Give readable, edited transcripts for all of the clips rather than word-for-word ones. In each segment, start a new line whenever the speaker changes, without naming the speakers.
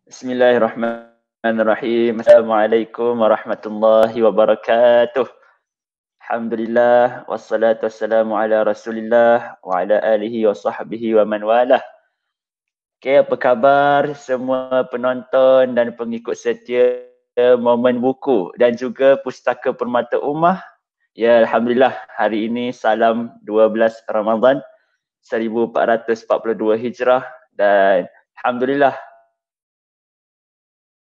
Bismillahirrahmanirrahim. Assalamualaikum warahmatullahi wabarakatuh. Alhamdulillah wassalatu wassalamu ala Rasulillah wa ala alihi wa sahbihi wa man walah. Okay, apa khabar semua penonton dan pengikut setia Momen Buku dan juga Pustaka Permata Ummah? Ya, alhamdulillah hari ini salam 12 Ramadan 1442 Hijrah dan alhamdulillah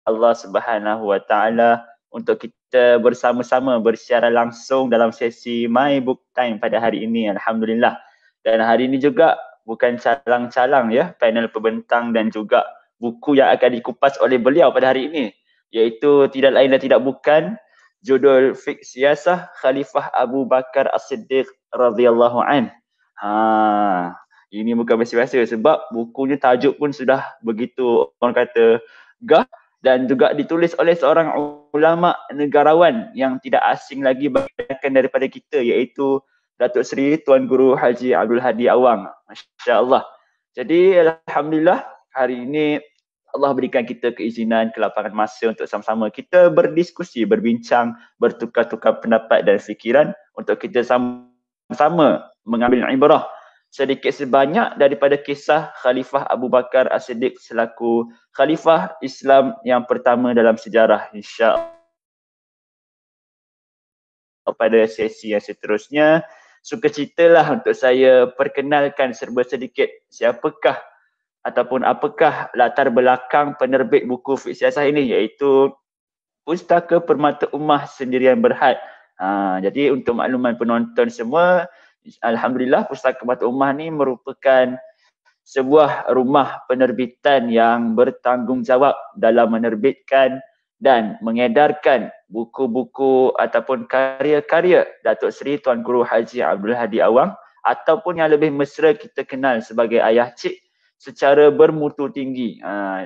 Allah Subhanahu Wa Taala untuk kita bersama-sama bersiaran langsung dalam sesi My Book Time pada hari ini, alhamdulillah. Dan hari ini juga bukan calang-calang ya, panel pembentang dan juga buku yang akan dikupas oleh beliau pada hari ini, iaitu tidak lain dan tidak bukan judul Fiqh Siyasah Khalifah Abu Bakar As-Siddiq radhiyallahu an. Ini bukan biasa-biasa sebab bukunya tajuk pun sudah begitu orang kata gah dan juga ditulis oleh seorang ulama negarawan yang tidak asing lagi bahkan daripada kita, iaitu Datuk Seri Tuan Guru Haji Abdul Hadi Awang. Masya Allah. Jadi alhamdulillah hari ini Allah berikan kita keizinan, kelapangan masa untuk sama-sama kita berdiskusi, berbincang, bertukar-tukar pendapat dan fikiran untuk kita sama-sama mengambil ibrah sedikit sebanyak daripada kisah Khalifah Abu Bakar As-Siddiq selaku Khalifah Islam yang pertama dalam sejarah, insya-Allah. Pada sesi yang seterusnya, sukacitalah untuk saya perkenalkan serba sedikit siapakah ataupun apakah latar belakang penerbit buku Fiqh Siyasah ini, iaitu Pustaka Permata Ummah Sendirian Berhad. Jadi untuk makluman penonton semua, alhamdulillah Pustaka Permata Ummah ni merupakan sebuah rumah penerbitan yang bertanggungjawab dalam menerbitkan dan mengedarkan buku-buku ataupun karya-karya Datuk Seri Tuan Guru Haji Abdul Hadi Awang ataupun yang lebih mesra kita kenal sebagai Ayah Cik secara bermutu tinggi.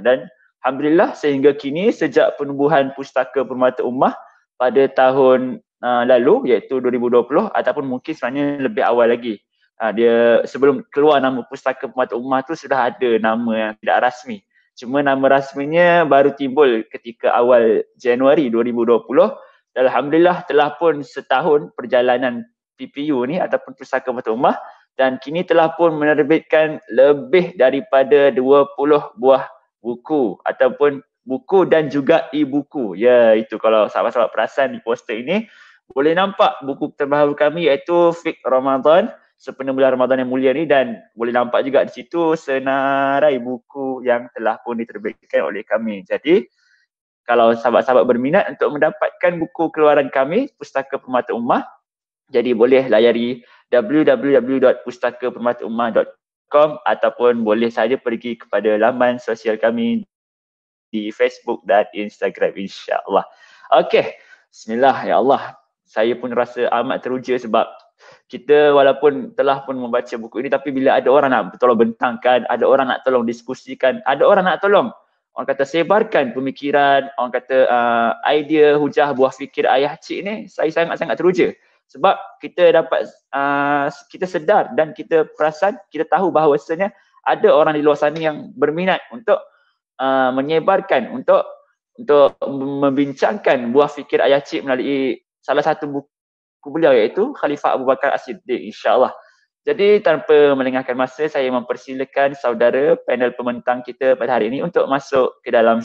Dan alhamdulillah sehingga kini sejak penubuhan Pustaka Permata Ummah pada tahun lalu iaitu 2020 ataupun mungkin sebenarnya lebih awal lagi. Dia sebelum keluar nama Pustaka Permata Ummah tu sudah ada nama yang tidak rasmi. Cuma nama rasminya baru timbul ketika awal Januari 2020. Dan alhamdulillah telah pun setahun perjalanan PPU ni ataupun Pustaka Permata Ummah dan kini telah pun menerbitkan lebih daripada 20 buah buku ataupun buku dan juga e-buku. Ya, itu kalau sahabat-sahabat perasan di poster ini boleh nampak buku terbaru kami iaitu Fiqh Ramadan sepenuh bulan Ramadan yang mulia ni, dan boleh nampak juga di situ senarai buku yang telah pun diterbitkan oleh kami. Jadi kalau sahabat-sahabat berminat untuk mendapatkan buku keluaran kami Pustaka Permata Ummah, jadi boleh layari www.pustakapermataummah.com ataupun boleh saja pergi kepada laman sosial kami di Facebook dan Instagram, insya-Allah. Okey, bismillah. Ya Allah, saya pun rasa amat teruja sebab kita walaupun telah pun membaca buku ini, tapi bila ada orang nak tolong bentangkan, ada orang nak tolong diskusikan, ada orang nak tolong orang kata sebarkan pemikiran, orang kata idea, hujah, buah fikir Ayah Cik ni, saya sangat-sangat teruja. Sebab kita dapat, kita sedar dan kita perasan, kita tahu bahawasanya ada orang di luar sana yang berminat untuk menyebarkan, untuk membincangkan buah fikir Ayah Cik melalui salah satu buku beliau iaitu Khalifah Abu Bakar As-Siddiq, insya-Allah. Jadi tanpa melengahkan masa, saya mempersilakan saudara panel pembentang kita pada hari ini untuk masuk ke dalam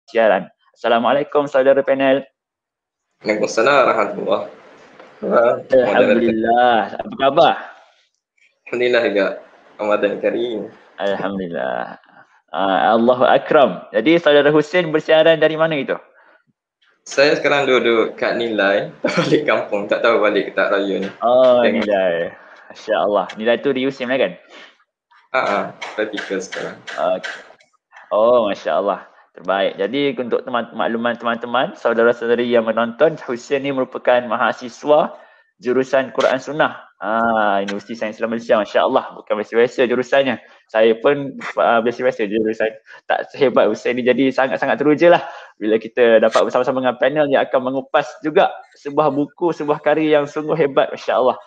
siaran. Assalamualaikum saudara panel.
Waalaikumsalam warahmatullahi wabarakatuh.
Alhamdulillah. Apa khabar?
Alhamdulillah juga. Ramadan Karim.
Alhamdulillah. Allahu Akram. Jadi saudara Hussein bersiaran dari mana itu?
Saya sekarang duduk kat Nilai, balik kampung, tak tahu balik ke tak raya ni.
Oh, Nilai. Masya-Allah. Nilai tu di USIM lah kan?
Praktikal sekarang.
Okay. Oh, Masya-Allah. Terbaik. Jadi untuk makluman teman-teman, saudara-saudari yang menonton, Hussein ni merupakan mahasiswa jurusan Quran Sunnah. Universiti Sains Islam Malaysia, Masya-Allah. Bukan biasa-biasa jurusannya. Saya pun biasa-biasa jurusan. Tak sehebat Hussein ni, jadi sangat-sangat teruja lah bila kita dapat bersama-sama dengan panel yang akan mengupas juga sebuah buku, sebuah karya yang sungguh hebat, Masya-Allah.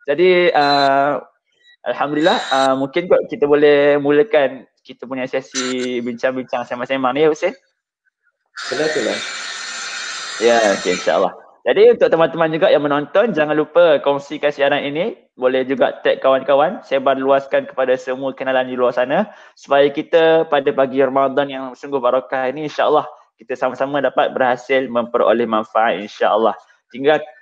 Jadi alhamdulillah, mungkin kot kita boleh mulakan kita punya sesi bincang-bincang sama-sama ni, Hussein?
Betul.
Ya, okay, insyaAllah. Jadi untuk teman-teman juga yang menonton, jangan lupa kongsikan siaran ini. Boleh juga tag kawan-kawan, sebar luaskan kepada semua kenalan di luar sana. Supaya kita pada pagi Ramadan yang sungguh barakah ini, insyaAllah kita sama-sama dapat berhasil memperoleh manfaat, insyaAllah.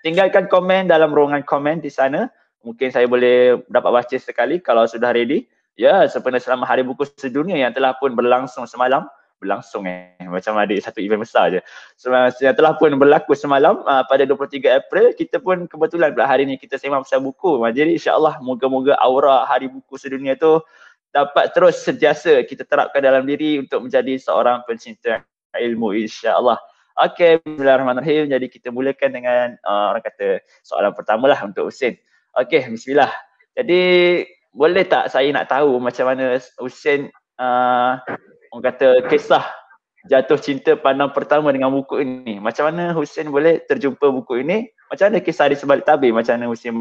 Tinggalkan komen dalam ruangan komen di sana. Mungkin saya boleh dapat baca sekali kalau sudah ready. Ya, sempena selama Hari Buku Sedunia yang telah pun berlangsung semalam. Macam ada satu event besar je. Yang telah pun berlaku semalam pada 23 April, kita pun kebetulan pula hari ni kita sembang pasal buku. Jadi insyaAllah moga-moga aura Hari Buku Sedunia tu dapat terus sentiasa kita terapkan dalam diri untuk menjadi seorang pencinta ilmu, insyaAllah. Okay, bismillahirrahmanirrahim. Jadi kita mulakan dengan orang kata soalan pertama lah untuk Hussein. Okay, bismillah. Jadi boleh tak saya nak tahu macam mana Hussein orang kata kisah jatuh cinta pandang pertama dengan buku ini. Macam mana Hussein boleh terjumpa buku ini? Macam mana kisah di sebalik tabir? Macam mana Hussein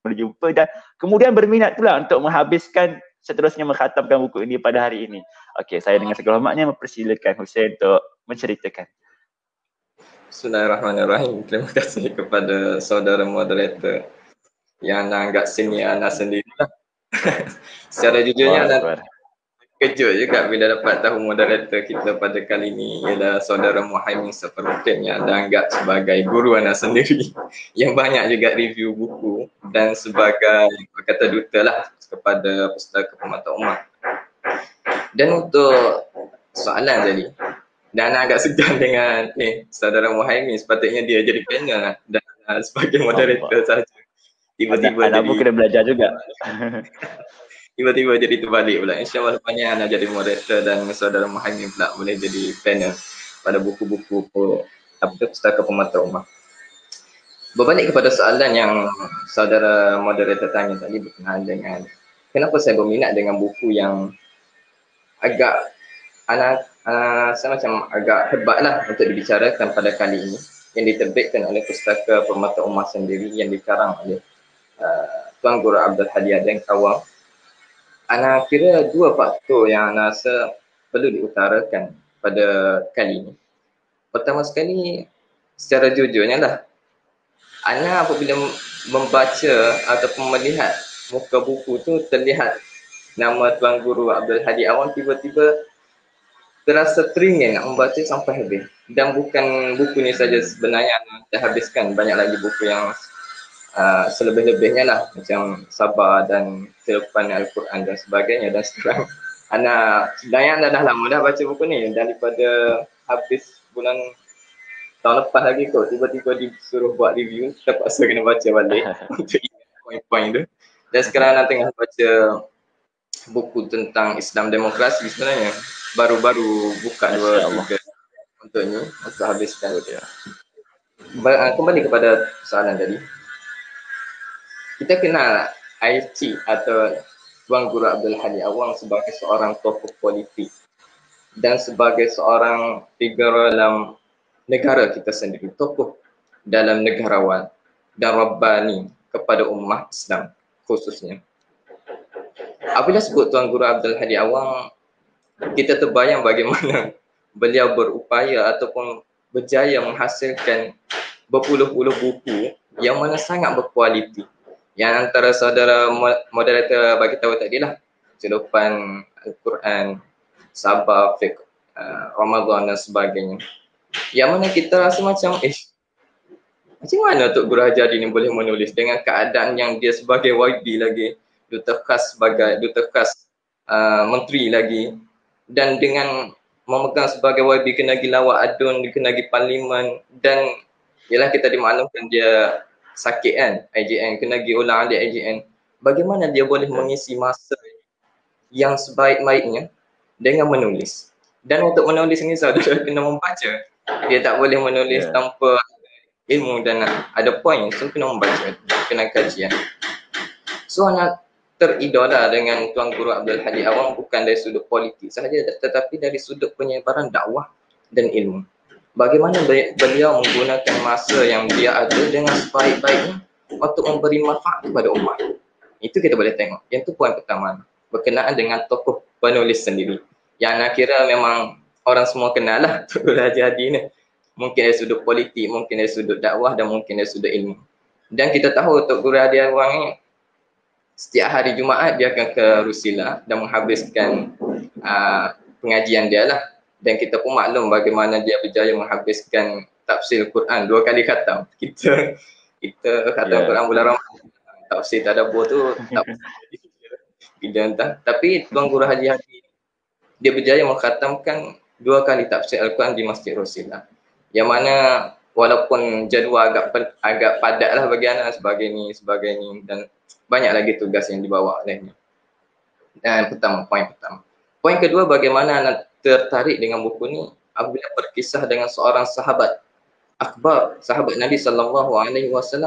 boleh jumpa dan kemudian berminat pula untuk menghabiskan seterusnya mengkhatamkan buku ini pada hari ini. Okey, saya dengan segala hormatnya mempersilakan Hussein untuk menceritakan.
Bismillahirrahmanirrahim. Terima kasih kepada saudara moderator yang anggap senior Ana sendiri lah. Secara jujurnya Ana kejut juga bila dapat tahu moderator kita pada kali ini ialah saudara Muhaimin Safarudin yang Anda anggap sebagai guru Ana sendiri yang banyak juga review buku dan sebagai kata duta lah kepada Pustaka Permata Ummah. Dan untuk soalan tadi, dan Ana agak segan dengan saudara Muhaimin, sepatutnya dia jadi panel lah dan sebagai moderator saja. Tiba-tiba
Ana pun kena belajar juga.
Tiba-tiba jadi terbalik pula. InsyaAllah lepas Ana jadi moderator dan saudara Muhaimin pula boleh jadi panel pada buku-buku Pustaka Permata Ummah. Berbalik kepada soalan yang saudara moderator tanya tadi berkenaan dengan kenapa saya berminat dengan buku yang agak saya macam agak hebat lah untuk dibicarakan pada kali ini, yang diterbitkan oleh Pustaka Permata Ummah sendiri yang dikarang oleh Tuan Guru Abdul Hadi dan kawan. Ana kira dua faktor yang Ana rasa perlu diutarakan pada kali ini. Pertama sekali, secara jujurnya lah, Ana apabila membaca ataupun melihat muka buku tu terlihat nama Tuan Guru Abdul Hadi Awang, tiba-tiba terasa teringin nak membaca sampai habis. Dan bukan buku ni saja sebenarnya Ana dah habiskan banyak lagi buku yang selebih-lebihnya lah, macam Sabah dan Tirupan Al-Quran dan sebagainya. Dan sekarang sebenarnya dah lama dah baca buku ni, daripada habis bulan tahun lepas lagi kot, tiba-tiba disuruh buat review, terpaksa kena baca balik untuk ingat poin-poin tu. Dan sekarang Ana tengah baca buku tentang Islam Demokrasi sebenarnya, baru-baru buka 2-3 untuk ni, untuk habiskan dia. Kembali kepada soalan tadi, kita kenal IT atau Tuan Guru Abdul Hadi Awang sebagai seorang tokoh politik dan sebagai seorang figur dalam negara kita sendiri, tokoh dalam negarawan dan Rabbani kepada ummah Islam khususnya. Apabila sebut Tuan Guru Abdul Hadi Awang, kita terbayang bagaimana beliau berupaya ataupun berjaya menghasilkan berpuluh-puluh buku yang mana sangat berkualiti. Yang antara saudara moderator bagi tahu tadi lah, Tirupan Al-Quran, Sabah, Fiqh, Ramadan dan sebagainya. Yang mana kita rasa macam macam mana Tok Guru Haji Hadi ni boleh menulis dengan keadaan yang dia sebagai YB lagi, duta khas menteri lagi, dan dengan memegang sebagai YB kena pergi lawak adun, kena pergi parlimen, dan ialah kita dimaklumkan dia sakit kan, IJN, kena pergi ulang alik IJN. Bagaimana dia boleh mengisi masa yang sebaik-baiknya dengan menulis? Dan untuk menulis ni saudara kena membaca. Dia tak boleh menulis tanpa ilmu dan ada poin, so kena membaca, kena kajian. So anak teridola dengan Tuan Guru Abdul Hadi Awang bukan dari sudut politik sahaja, tetapi dari sudut penyebaran dakwah dan ilmu. Bagaimana beliau menggunakan masa yang dia ada dengan sebaik-baiknya untuk memberi manfaat kepada umat. Itu kita boleh tengok. Yang itu poin pertama. berkenaan dengan tokoh penulis sendiri. Yang nak kira memang orang semua kenal lah Tok Guru Haji Hadi ni. Mungkin dari sudut politik, mungkin dari sudut dakwah dan mungkin dari sudut ilmu. Dan kita tahu Tok Guru Haji Awang ni setiap hari Jumaat dia akan ke Rusila dan menghabiskan pengajian dia lah. Dan kita pun maklum bagaimana dia berjaya menghabiskan tafsir Quran 2 kali khatam. Kita khatam Quran bulan Ramadan. Tafsir tadabbur tu tak bila entah. Tapi Tuan Guru Haji Hadi dia berjaya mengkhatamkan 2 kali tafsir Al-Quran di Masjid Rusila. Yang mana walaupun jadual agak padat lah bagi anak sebagai ni dan banyak lagi tugas yang dibawa olehnya. Dan poin pertama. Poin kedua, bagaimana anak tertarik dengan buku ni apabila berkisah dengan seorang sahabat akbar, sahabat Nabi SAW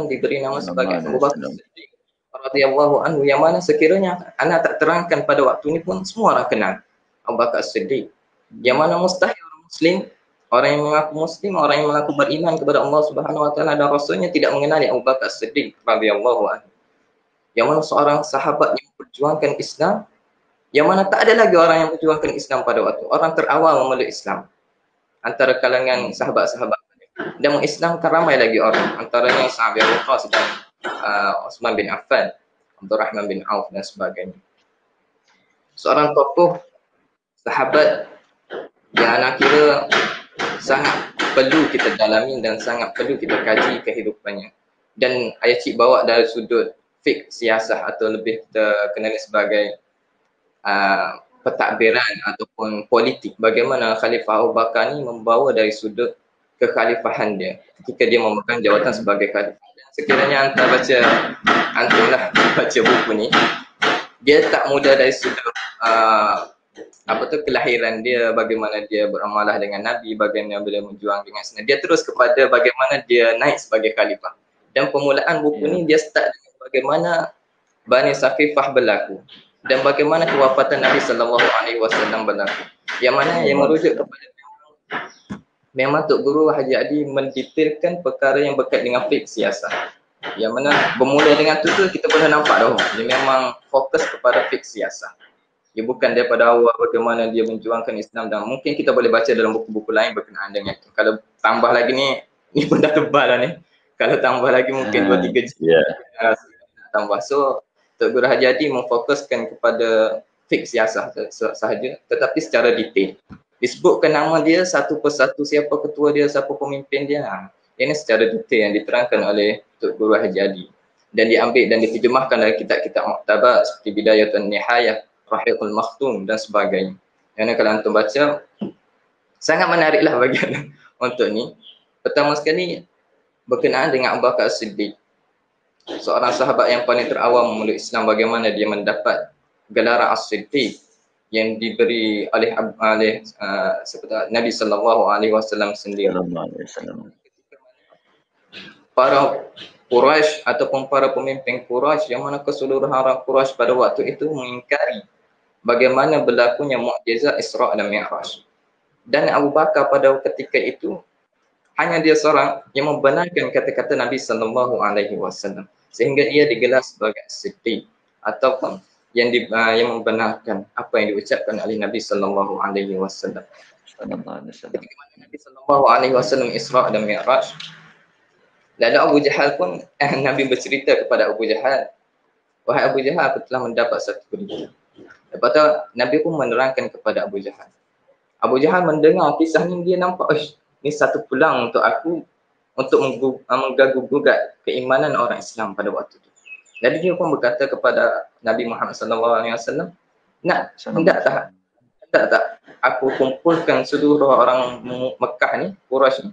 diberi nama sebagai Abu Bakar Siddiq radhiyallahu anhu, yang mana sekiranya anak tak terangkan pada waktu ni pun semua orang kenal Abu Bakar Siddiq. Yang mana mustahil orang Muslim, orang yang mengaku Muslim, orang yang mengaku beriman kepada Allah Subhanahu Wa Taala dan Rasulnya tidak mengenali Abu Bakar Siddiq radhiyallahu anhu. Yang mana seorang sahabat yang memperjuangkan Islam, yang mana tak ada lagi orang yang memperjuangkan Islam pada waktu. Orang terawal memeluk Islam antara kalangan sahabat-sahabat. Dan mengislamkan ramai lagi orang, antaranya Sa'ad bin Abi Waqqas dan Utsman bin Affan, Abdurrahman bin Auf dan sebagainya. Seorang tokoh sahabat yang anak kira sangat perlu kita dalami dan sangat perlu kita kaji kehidupannya. Dan ayah cik bawa dari sudut fiqh siasah atau lebih kita kenali sebagai pentadbiran ataupun politik, bagaimana Khalifah Abu Bakar ni membawa dari sudut kekhalifahan dia ketika dia memegang jawatan sebagai khalifah. Sekiranya antum baca buku ni, dia tak mudah dari sudut kelahiran dia, bagaimana dia beramalah dengan Nabi, bagaimana dia berjuang dengan Islam. Dia terus kepada bagaimana dia naik sebagai khalifah. Dan permulaan buku ni dia start dengan bagaimana Bani Saqifah berlaku dan bagaimana kewafatan Nabi SAW berlaku. Yang mana yang merujuk kepada memang Tok Guru Haji Hadi mendetailkan perkara yang berkait dengan fiqh siasah. Yang mana bermula dengan tu kita boleh nampak dah dia memang fokus kepada fiqh siasah. Dia bukan daripada awal bagaimana dia menjuangkan Islam, dan mungkin kita boleh baca dalam buku-buku lain berkenaan dengan itu. Kalau tambah lagi ni pun dah tebal lah ni. Kalau tambah lagi mungkin 2-3 jam tambah. So Tok Guru Haji Hadi memfokuskan kepada fiqh siasah sahaja, tetapi secara detail. Disebutkan nama dia satu persatu, siapa ketua dia, siapa pemimpin dia. Ini secara detail yang diterangkan oleh Tok Guru Haji Hadi. Dan diambil dan diterjemahkan dari kitab-kitab muktabar seperti Bidayatun Nihayah, Rahiqul Makhtum dan sebagainya. Yang kalau antum baca, sangat menariklah bagi anda untuk ni. Pertama sekali, berkenaan dengan Abu Bakar Siddiq, seorang sahabat yang paling terawal memeluk Islam, bagaimana dia mendapat gelar As-Siddiq yang diberi oleh Nabi SAW sendiri. Para Quraisy ataupun para pemimpin Quraisy, yang mana keseluruhan orang Quraisy pada waktu itu mengingkari bagaimana berlakunya mukjizat Isra' dan Mi'raj. Dan Abu Bakar pada ketika itu hanya dia seorang yang membenarkan kata-kata Nabi SAW, sehingga ia digelar sebagai Siddiq ataupun yang membenarkan apa yang diucapkan oleh Nabi SAW. Ketika Nabi SAW Isra' dan Mi'raj, lalu Abu Jahal pun Nabi bercerita kepada Abu Jahal, wahai Abu Jahal, aku telah mendapat satu berita. Lepas tu Nabi pun menerangkan kepada Abu Jahal. Abu Jahal mendengar kisah ni, dia nampak, ni satu peluang untuk aku untuk menggaguh-gugat keimanan orang Islam pada waktu itu. Jadi dia pun berkata kepada Nabi Muhammad SAW, hendak tak aku kumpulkan seluruh orang Mekah ni, Quraisy ni,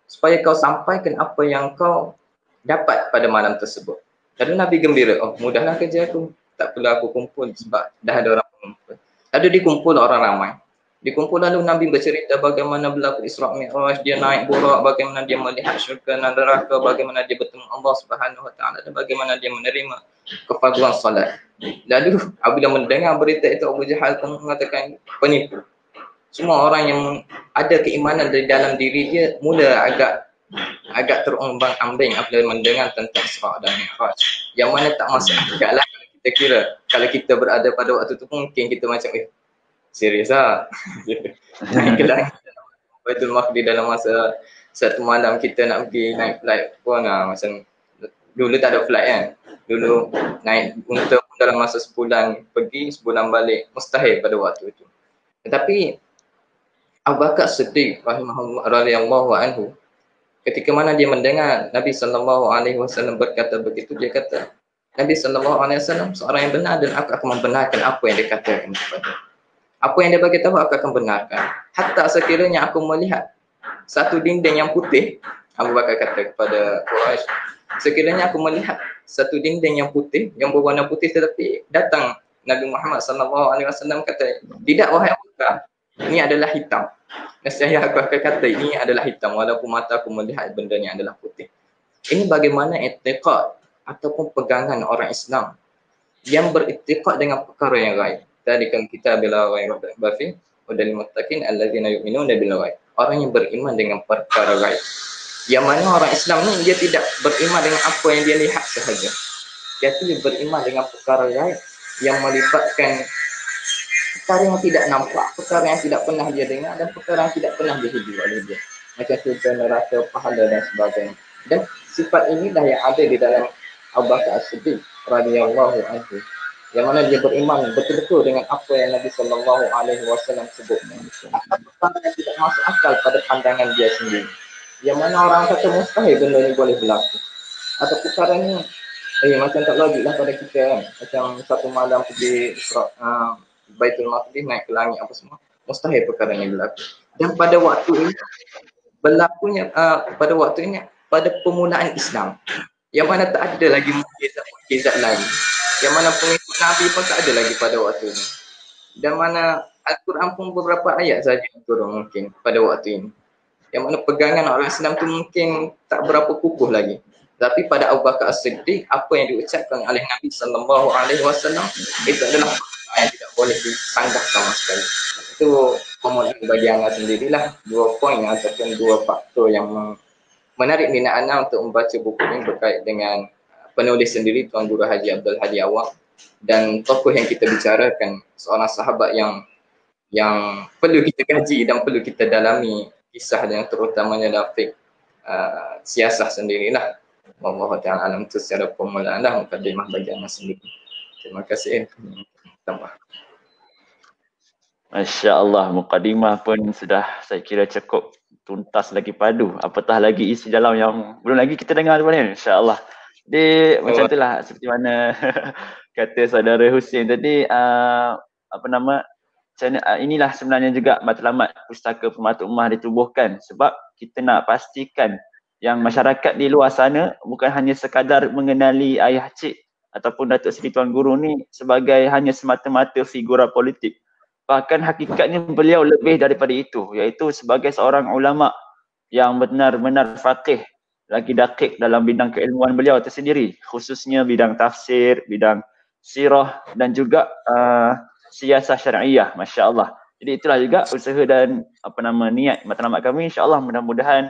supaya kau sampaikan apa yang kau dapat pada malam tersebut. Lalu Nabi gembira, mudahlah kerja aku, tak perlu aku kumpul sebab dah ada orang mengumpul. Lalu dikumpul orang ramai. Dikumpul, lalu Nabi bercerita bagaimana berlaku Isra' Mi'raj, dia naik burak, bagaimana dia melihat syurga dan neraka, bagaimana dia bertemu Allah Subhanahu Wa Taala dan bagaimana dia menerima kefarduan solat. Lalu apabila mendengar berita itu, Abu Jahal pun mengatakan penipu. Semua orang yang ada keimanan di dalam diri dia mula agak terumbang-ambing apabila mendengar tentang Isra' dan Mi'raj, yang mana tak masuk akal lah kita kita kira kalau kita berada pada waktu tu mungkin kita macam serius lah. Naik ke langit Baitul Maqdis dalam masa satu malam kita nak pergi naik flight pun macam dulu tak ada flight kan. Dulu naik unta pun dalam masa sebulan pergi, sebulan balik. Mustahil pada waktu itu. Tetapi Abu Bakar Siddiq radhiyallahu anhu ketika mana dia mendengar Nabi SAW berkata begitu, dia kata Nabi SAW seorang yang benar dan aku akan membenarkan apa yang dia katakan kepada. Apa yang dia bagi tahu aku akan benarkan. Hatta sekiranya aku melihat satu dinding yang putih, Abu Bakar kata kepada Quraisy, sekiranya aku melihat satu dinding yang putih, yang berwarna putih, tetapi datang Nabi Muhammad SAW kata, tidak wahai Abu Bakar, ini adalah hitam. Nescaya aku akan kata ini adalah hitam walaupun mata aku melihat benda yang adalah putih. Ini bagaimana i'tiqad ataupun pegangan orang Islam yang beriktikad dengan perkara yang gaib. Tadi kan kita bila orang bafi udal muttaqin allazina yu'minuna bil ghaib. Orang yang beriman dengan perkara gaib. Yang mana orang Islam ni dia tidak beriman dengan apa yang dia lihat sahaja. Dia tu beriman dengan perkara gaib yang melibatkan perkara yang tidak nampak, perkara yang tidak pernah dia dengar dan perkara yang tidak pernah dihidup oleh dia. Macam surga, neraka, pahala dan sebagainya. Dan sifat inilah yang ada di dalam Abu Bakar As-Siddiq radhiyallahu anhu. Yang mana dia beriman betul-betul dengan apa yang Nabi SAW sebut. Apa perkara yang tidak masuk akal pada pandangan dia sendiri. Yang mana orang kata mustahil benda ni boleh berlaku. Atau perkara ni macam tak logik lah pada kita kan. Macam satu malam pergi Baitul Maqdis naik ke langit apa semua. Mustahil perkara ni berlaku. Dan pada waktu ini berlakunya pada waktu ini pada permulaan Islam. Yang mana tak ada lagi mukjizat lain. Yang mana pengikut Nabi pun tak ada lagi pada waktu ini. Dan mana Al-Quran pun beberapa ayat saja turun mungkin pada waktu ini. Yang mana pegangan orang Islam tu mungkin tak berapa kukuh lagi. Tapi pada Abu Bakar As-Siddiq, apa yang diucapkan oleh Nabi SAW itu adalah yang tidak boleh disanggah sama sekali. Itu kemudian bagi anda sendirilah 2 poin ataupun 2 faktor yang menarik minat anda untuk membaca buku ini berkait dengan penulis sendiri Tuan Guru Haji Abdul Hadi Awang dan tokoh yang kita bicarakan seorang sahabat yang perlu kita kaji dan perlu kita dalami kisah yang terutamanya dalam siasah sendirilah. Wallahu ta'ala alam itu secara permulaan dah mukadimah bagi anda sendiri. Terima kasih. Tambah.
Masya Allah, mukadimah pun sudah saya kira cukup tuntas lagi padu. Apatah lagi isi dalam yang belum lagi kita dengar tu ni. Insya Allah. Jadi macam itulah seperti mana kata saudara Hussein tadi, inilah sebenarnya juga matlamat Pustaka Permata Ummah ditubuhkan sebab kita nak pastikan yang masyarakat di luar sana bukan hanya sekadar mengenali ayah cik ataupun Datuk Seri Tuan Guru ni sebagai hanya semata-mata figura politik. Bahkan hakikatnya beliau lebih daripada itu, iaitu sebagai seorang ulama yang benar-benar faqih, lagi dakik dalam bidang keilmuan beliau tersendiri, khususnya bidang tafsir, bidang sirah dan juga siasah syar'iyah, masya-Allah. Jadi itulah juga usaha dan niat matlamat kami, insya-Allah mudah-mudahan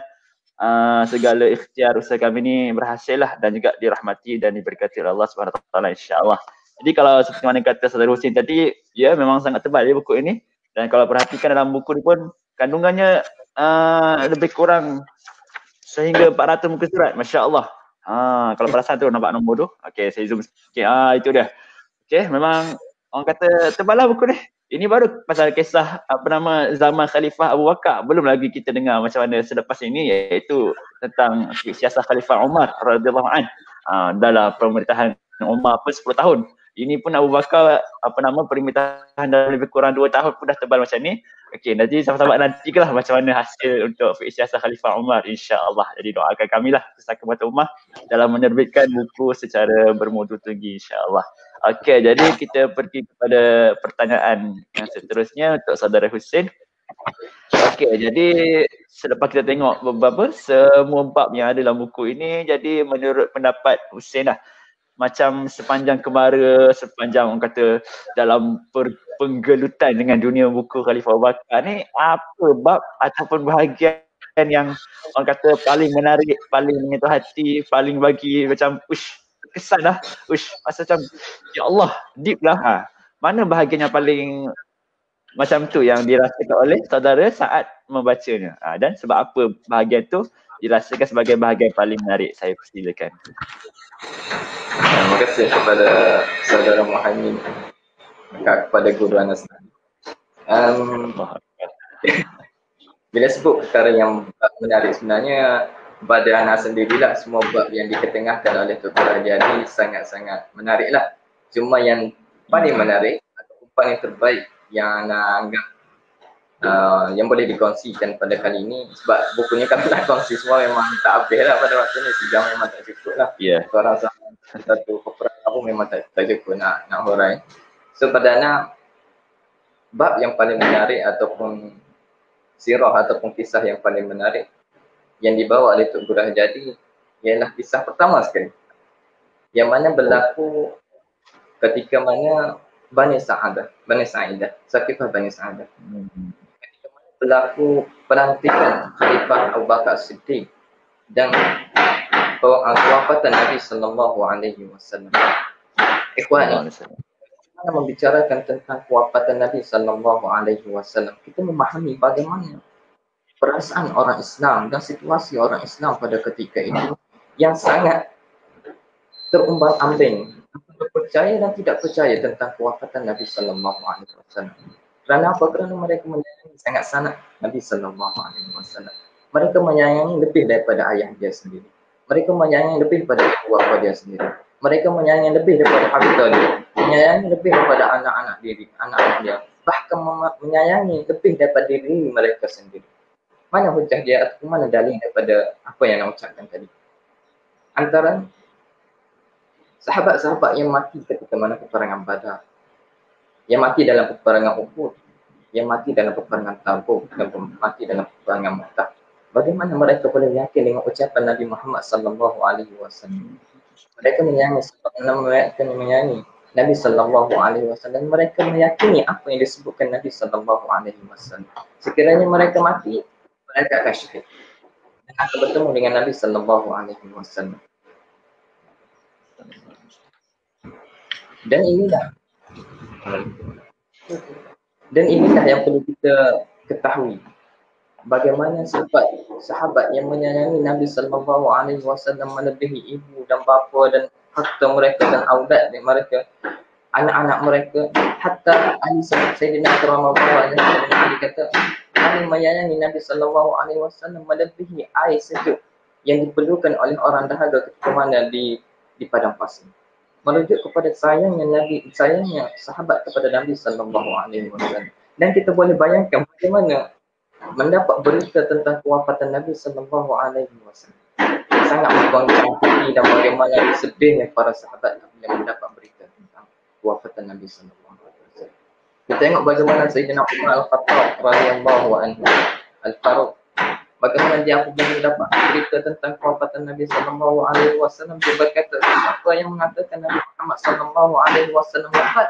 segala ikhtiar usaha kami ni berhasil lah dan juga dirahmati dan diberkati oleh Allah Subhanahu Wa Taala, insya-Allah. Jadi kalau seperti mana kata Saudara Hussein tadi, ya memang sangat tebal ya buku ini, dan kalau perhatikan dalam buku ni pun kandungannya lebih kurang sehingga 400 muka surat, masya-Allah. Kalau perasan tu nampak nombor tu. Okey, saya zoom sikit. Itu dia. Okey, memang orang kata tebal lah buku ni. Ini baru pasal kisah zaman Khalifah Abu Bakar. Belum lagi kita dengar macam mana selepas ini, iaitu tentang siasah Khalifah Umar radhiyallahu anhu dalam pemerintahan Umar 10 tahun. Ini pun Abu Bakar pemerintahan dalam lebih kurang 2 tahun pun dah tebal macam ni. Okey, nanti sahabat-sahabat nantilah macam mana hasil untuk siasah Khalifah Umar, insya-Allah. Jadi doakan kamilah Pustaka Permata Ummah dalam menerbitkan buku secara bermutu tinggi, insya-Allah. Okey, jadi kita pergi kepada pertanyaan yang seterusnya untuk saudara Hussein. Okey, jadi selepas kita tengok semua bab yang ada dalam buku ini, jadi menurut pendapat Hussein lah, macam sepanjang kemara, sepanjang orang kata dalam penggelutan dengan dunia buku Khalifah Abu Bakar ni, apa bab ataupun bahagian yang orang kata paling menarik, paling menyentuh hati, paling bagi macam push kesan lah. Uish, rasa macam ya Allah, deep lah. Mana bahagian yang paling macam tu yang dirasakan oleh saudara saat membacanya? Dan sebab apa bahagian tu dirasakan sebagai bahagian paling menarik? Saya persilakan.
Terima kasih kepada saudara Muhammad, kepada guru Anas. Bila sebut perkara yang menarik, sebenarnya pada Anas sendirilah semua bab yang diketengahkan oleh Dr. Hadiani sangat-sangat menariklah. Cuma yang paling menarik ataupun paling terbaik yang Ana anggap yang boleh dikongsikan pada kali ini, sebab bukunya kalau nak kongsi semua memang tak habis lah pada waktu ni, sejam memang tak cukup lah. Seorang satu peperangan pun memang tak cukup nak hurai. So pada Ana, bab yang paling menarik ataupun sirah ataupun kisah yang paling menarik yang dibawa oleh Tok Guru Hajadi ialah kisah pertama sekali, yang mana berlaku ketika mana Bani Sa'idah, Saqifah Bani Sa'idah. Ketika mana berlaku pelantikan Khalifah Abu Bakar Siddiq dan kewafatan Nabi sallallahu alaihi wasallam. Ikhwan, kita membicarakan tentang kewafatan Nabi sallallahu alaihi wasallam, kita memahami bagaimana perasaan orang Islam dan situasi orang Islam pada ketika itu yang sangat terumbang-ambing, percaya dan tidak percaya tentang kewafatan Nabi sallallahu alaihi wasallam. Kerana apa? Kerana mereka menyayangi sangat-sangat Nabi sallallahu alaihi wasallam. Mereka menyayangi lebih daripada ayah dia sendiri. Mereka menyayangi lebih daripada ibu bapa dia sendiri. Mereka menyayangi lebih daripada harta dia. Menyayangi lebih daripada anak-anak dia. Bahkan menyayangi lebih daripada diri mereka sendiri. Mana hujah dia atau mana dalil daripada apa yang nak ucapkan tadi? Antara sahabat-sahabat yang mati ketika mana peperangan Badar, yang mati dalam peperangan Uhud, yang mati dalam peperangan Tabuk, dan mati dalam peperangan Mu'tah, bagaimana mereka boleh yakin dengan ucapan Nabi Muhammad sallallahu alaihi wasallam? Mereka menyanyi Nabi sallallahu alaihi wasallam. Mereka meyakini apa yang disebutkan Nabi sallallahu alaihi wasallam. Sekiranya mereka mati, mereka akan syahid dan akan bertemu dengan Nabi sallallahu alaihi wasallam. Dan inilah yang perlu kita ketahui, bagaimana sahabat yang menyayangi Nabi sallallahu alaihi wasallam melebihi ibu dan bapa dan harta mereka dan aulad mereka, anak-anak mereka, hatta Ali Sayyidina Rasulullah yang kata kami menyayangi Nabi sallallahu alaihi wasallam melebihi air sejuk yang diperlukan oleh orang dahaga ketika mana di padang pasir. Merujuk kepada sayangnya sahabat kepada Nabi sallallahu alaihi wasallam. Dan kita boleh bayangkan bagaimana mendapat berita tentang kewafatan Nabi sallallahu alaihi wasallam sangat membanggakan hati, dan bagaimana sedihnya para sahabat yang mendapat berita tentang kewafatan Nabi sallallahu alaihi wasallam. Kita tengok bagaimana Sayyidina Umar Al-Khattab radhiyallahu anhu Al-Faruq, bagaimana dia apabila mendapat berita tentang kewafatan Nabi sallallahu alaihi wasallam, dia berkata, siapa yang mengatakan Nabi Muhammad sallallahu alaihi wasallam wafat,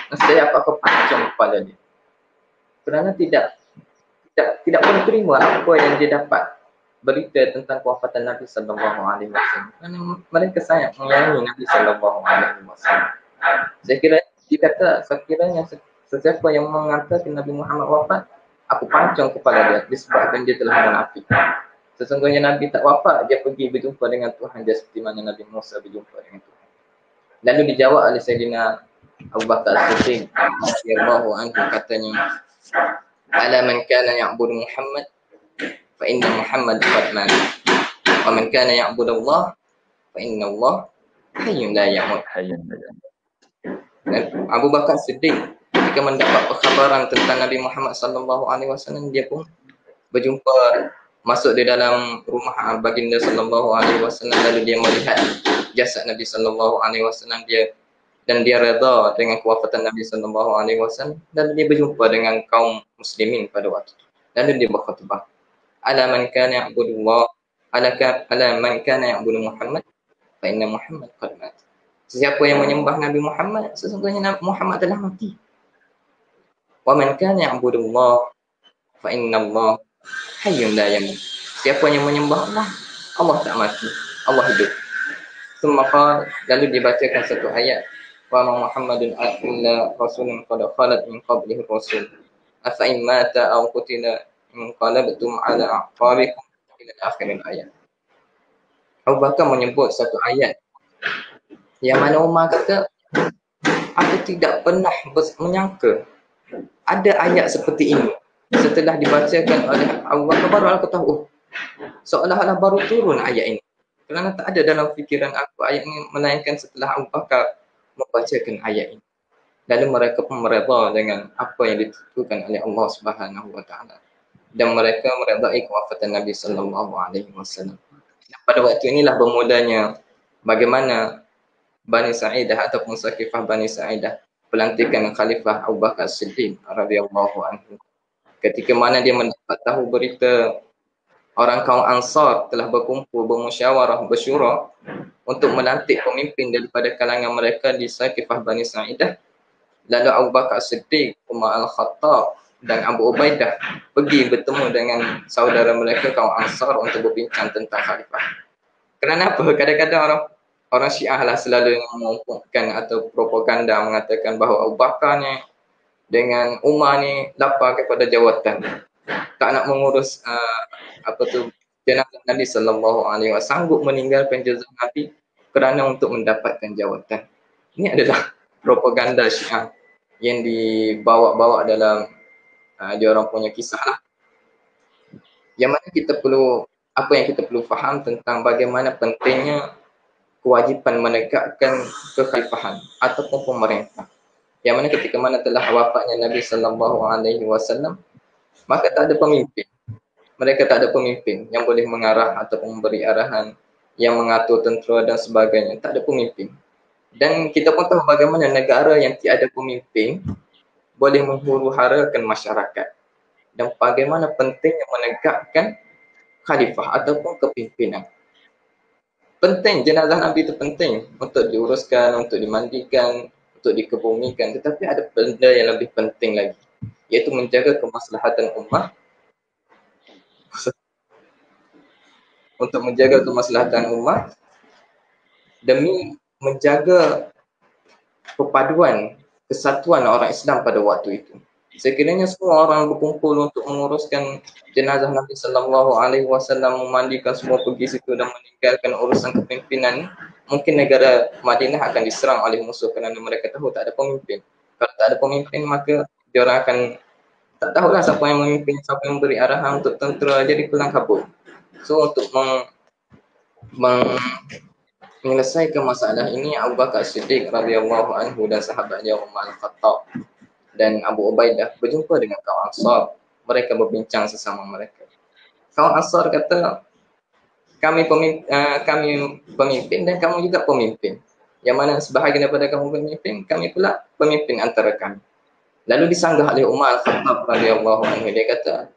nescaya aku pancung kepala dia. Kerana tidak boleh terima apa yang dia dapat berita tentang kewafatan Nabi sallallahu alaihi wasallam. Kerana mereka sangat menyayangi Nabi sallallahu alaihi wasallam. Saya kira dikata sekiranya sesiapa yang mengatakan Nabi Muhammad wafat, aku pancung kepala dia disebabkan dia telah munafik. Sesungguhnya Nabi tak wafat, dia pergi berjumpa dengan Tuhan dia seperti mana Nabi Musa berjumpa dengan Tuhan. Lalu dijawab oleh Sayyidina Abu Bakar Siddiq radhiyallahu anhu, katanya, ala man kana ya'budu Muhammad fa inna Muhammad qad mat wa man kana ya'budu Allah fa inna Allah hayyun la yamut. Dan Abu Bakar Siddiq ketika mendapat perkhabaran tentang Nabi Muhammad sallallahu alaihi wasallam, dia pun berjumpa, masuk di dalam rumah baginda sallallahu alaihi wasallam, lalu dia melihat jasad Nabi sallallahu alaihi wasallam, dia redha dengan kewafatan Nabi sallallahu alaihi wasallam, dan dia berjumpa dengan kaum muslimin pada waktu itu. Lalu dia berkhutbah, ala man kana ya'budu Allah, ala man kana ya'budu Muhammad fa inna Muhammad qad mat. Siapa yang menyembah Nabi Muhammad, sesungguhnya Nabi Muhammad telah mati. Wa man kana ya'budu Allah fa inna Allah hayyun la yamut. Siapa yang menyembah Allah, Allah tak mati, Allah hidup. Summa lalu dibacakan satu ayat, wa ma Muhammadun illa rasulun qad khalat min qablihi rasul afa in mata aw qutila inqalabtum ala aqabikum ila akhir ayat. Abu Bakar menyebut satu ayat yang mana Umar kata, aku tidak pernah menyangka ada ayat seperti ini. Setelah dibacakan oleh Abu Bakar, baru aku tahu, oh, seolah-olah baru turun ayat ini. Kerana tak ada dalam fikiran aku ayat ini, melainkan setelah Abu Bakar membacakan ayat ini. Lalu mereka pun mereda dengan apa yang ditentukan oleh Allah Subhanahu Wa Taala. Dan mereka meredai kewafatan Nabi Sallallahu Alaihi Wasallam. Pada waktu inilah bermulanya bagaimana Bani Sa'idah ataupun Saqifah Bani Sa'idah pelantikan Khalifah Abu Bakar Siddiq radhiyallahu anhu. Ketika mana dia mendapat tahu berita orang kaum Ansar telah berkumpul, bermusyawarah, bersyura untuk melantik pemimpin daripada kalangan mereka di Saqifah Bani Sa'idah. Lalu Abu Bakar Siddiq, Umar Al-Khattab dan Abu Ubaidah pergi bertemu dengan saudara mereka kaum Ansar untuk berbincang tentang khalifah. Kerana apa? Kadang-kadang orang Syiah lah selalu mengumpulkan atau propaganda mengatakan bahawa Abu Bakar ni dengan Umar ni lapar kepada jawatan. Tak nak mengurus jenazah Nabi sallallahu alaihi wasallam, sanggup meninggalkan jenazah Nabi kerana untuk mendapatkan jawatan. Ini adalah propaganda Syiah yang dibawa-bawa dalam dia orang punya kisah lah. Yang mana apa yang kita perlu faham tentang bagaimana pentingnya kewajipan menegakkan kekhalifahan ataupun pemerintah. Yang mana ketika mana telah wafatnya Nabi sallallahu alaihi wasallam, maka tak ada pemimpin. Mereka tak ada pemimpin yang boleh mengarah ataupun memberi arahan, yang mengatur tentera dan sebagainya. Tak ada pemimpin. Dan kita pun tahu bagaimana negara yang tiada pemimpin boleh menghuru-harakan masyarakat. Dan bagaimana pentingnya menegakkan khalifah ataupun kepimpinan. Penting, jenazah Nabi itu penting untuk diuruskan, untuk dimandikan, untuk dikebumikan. Tetapi ada benda yang lebih penting lagi, iaitu menjaga kemaslahatan ummah. Untuk menjaga kemaslahatan ummah demi menjaga perpaduan, kesatuan orang Islam pada waktu itu. Sekiranya semua orang berkumpul untuk menguruskan jenazah Nabi sallallahu alaihi wasallam, memandikan semua pergi situ dan meninggalkan urusan kepimpinan, mungkin negara Madinah akan diserang oleh musuh kerana mereka tahu tak ada pemimpin. Kalau tak ada pemimpin, maka dia orang akan tak tahulah siapa yang memimpin, siapa yang memberi arahan untuk tentera, jadi kelang kabut. So untuk menyelesaikan masalah ini, Abu Bakar Siddiq radhiyallahu anhu dan sahabatnya Umar Al-Khattab dan Abu Ubaidah berjumpa dengan kaum Ansar. Mereka berbincang sesama mereka. Kaum Ansar kata, kami pemimpin dan kamu juga pemimpin. Yang mana sebahagian daripada kamu pemimpin, kami pula pemimpin antara kami. Lalu disanggah oleh Umar Al-Khattab radhiyallahu anhu. Dia kata,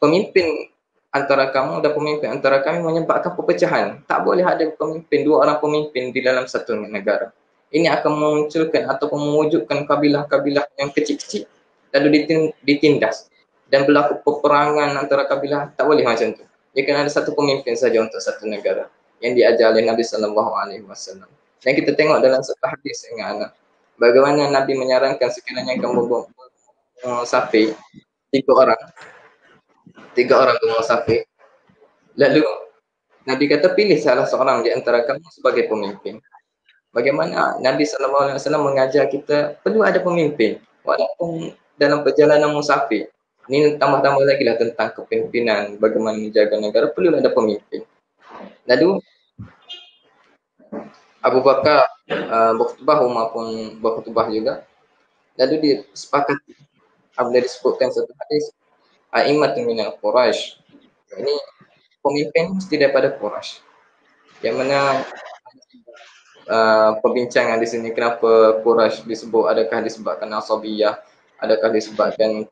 pemimpin antara kamu dan pemimpin antara kami menyebabkan perpecahan. Tak boleh ada pemimpin, dua orang pemimpin di dalam satu negara. Ini akan memunculkan ataupun mewujudkan kabilah-kabilah yang kecil-kecil lalu ditindas dan berlaku peperangan antara kabilah. Tak boleh macam tu. Dia kena ada satu pemimpin saja untuk satu negara yang diajar oleh Nabi sallallahu alaihi wasallam. Dan kita tengok dalam sebuah hadis dengan anak, bagaimana Nabi menyarankan sekiranya kamu musafir tiga orang musafir. Lalu Nabi kata, pilih salah seorang di antara kamu sebagai pemimpin. Bagaimana Nabi SAW mengajar kita perlu ada pemimpin walaupun dalam perjalanan musafir. Ini tambah-tambah lagi lah tentang kepimpinan, bagaimana menjaga negara, perlu ada pemimpin. Lalu Abu Bakar berkhutbah, Umar pun berkhutbah juga. Lalu disepakati, apabila disebutkan satu hadis, A'immatun minal Quraisy. Ini pemimpin mesti daripada Quraisy. Yang mana perbincangan di sini, kenapa Quraisy disebut, adakah disebabkan Asabiyah, adakah disebabkan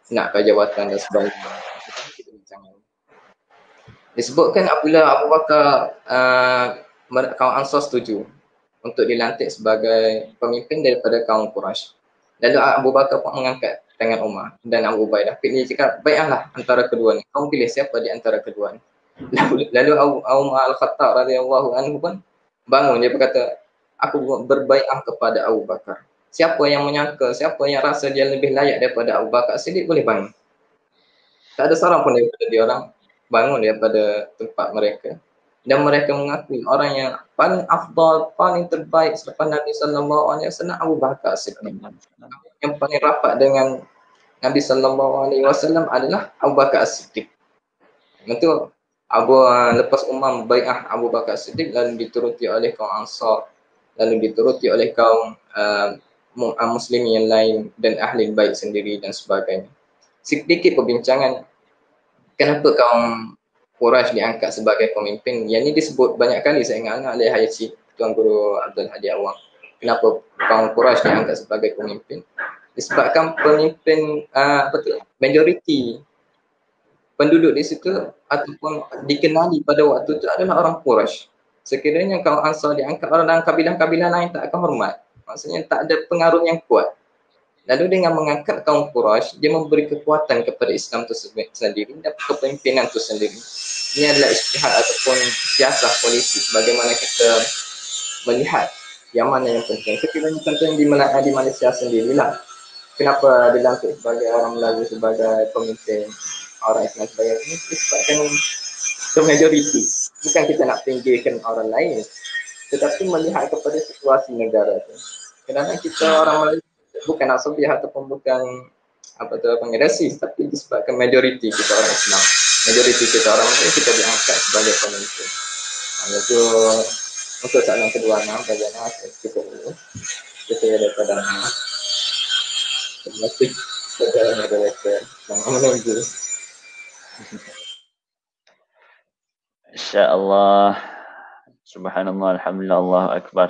nak jawatan dan sebagainya. Disebutkan apabila Abu Bakar kaum Ansar setuju untuk dilantik sebagai pemimpin daripada kaum Quraisy. Lalu Abu Bakar pun mengangkat tangan Umar dan Abu Ubaidah. Dia cakap, baiklah antara kedua ni, kamu pilih siapa di antara kedua ni. Lalu Umar Al-Khattab radhiyallahu anhu pun bangun, dia berkata, aku berbaiat kepada Abu Bakar. Siapa yang menyangka, siapa yang rasa dia lebih layak daripada Abu Bakar Siddiq boleh bangun. Tak ada seorang pun daripada dia orang bangun daripada tempat mereka. Dan mereka mengakui orang yang paling afdal, paling terbaik selepas Nabi sallallahu alaihi wasallam Abu Bakar Siddiq. Yang paling rapat dengan Nabi sallallahu alaihi wasallam adalah Abu Bakar Siddiq. Itu lepas Umar bai'ah Abu Bakar Siddiq, lalu dituruti oleh kaum Ansar, lalu dituruti oleh kaum muslimin yang lain dan ahli bait sendiri dan sebagainya. Sedikit perbincangan kenapa kaum Quraisy diangkat sebagai pemimpin. Yang ini disebut banyak kali saya ingat oleh Haji Tuan Guru Abdul Hadi Awang. Kenapa kaum Quraisy diangkat sebagai pemimpin? Disebabkan pemimpin majoriti penduduk di situ ataupun dikenali pada waktu itu adalah orang Quraisy. Sekiranya kaum Ansar diangkat orang dalam kabilah-kabilah lain tak akan hormat. Maksudnya tak ada pengaruh yang kuat. Lalu dengan mengangkat kaum Quraisy, dia memberi kekuatan kepada Islam itu sendiri dan kepemimpinan itu sendiri. Ini adalah ijtihad ataupun siasah politik. Bagaimana kita melihat yang mana yang penting. Sekiranya contohnya di Malaysia sendirilah. Kenapa dilantik sebagai orang Melayu sebagai pemimpin, orang Islam sebagai ini disebabkan the majority. Bukan kita nak pinggirkan orang lain, tetapi melihat kepada situasi negara itu. Kerana kita orang Melayu bukan asabiah ataupun bukan rasis, tapi disebabkan majoriti kita orang Islam, majoriti kita orang Melayu, kita diangkat sebagai pemimpin. Itu untuk soalan kedua, bagaimana kita dulu kita daripada terima kasih kepada moderator yang menunggu.
InsyaAllah. Subhanallah, alhamdulillah, Allahu Akbar.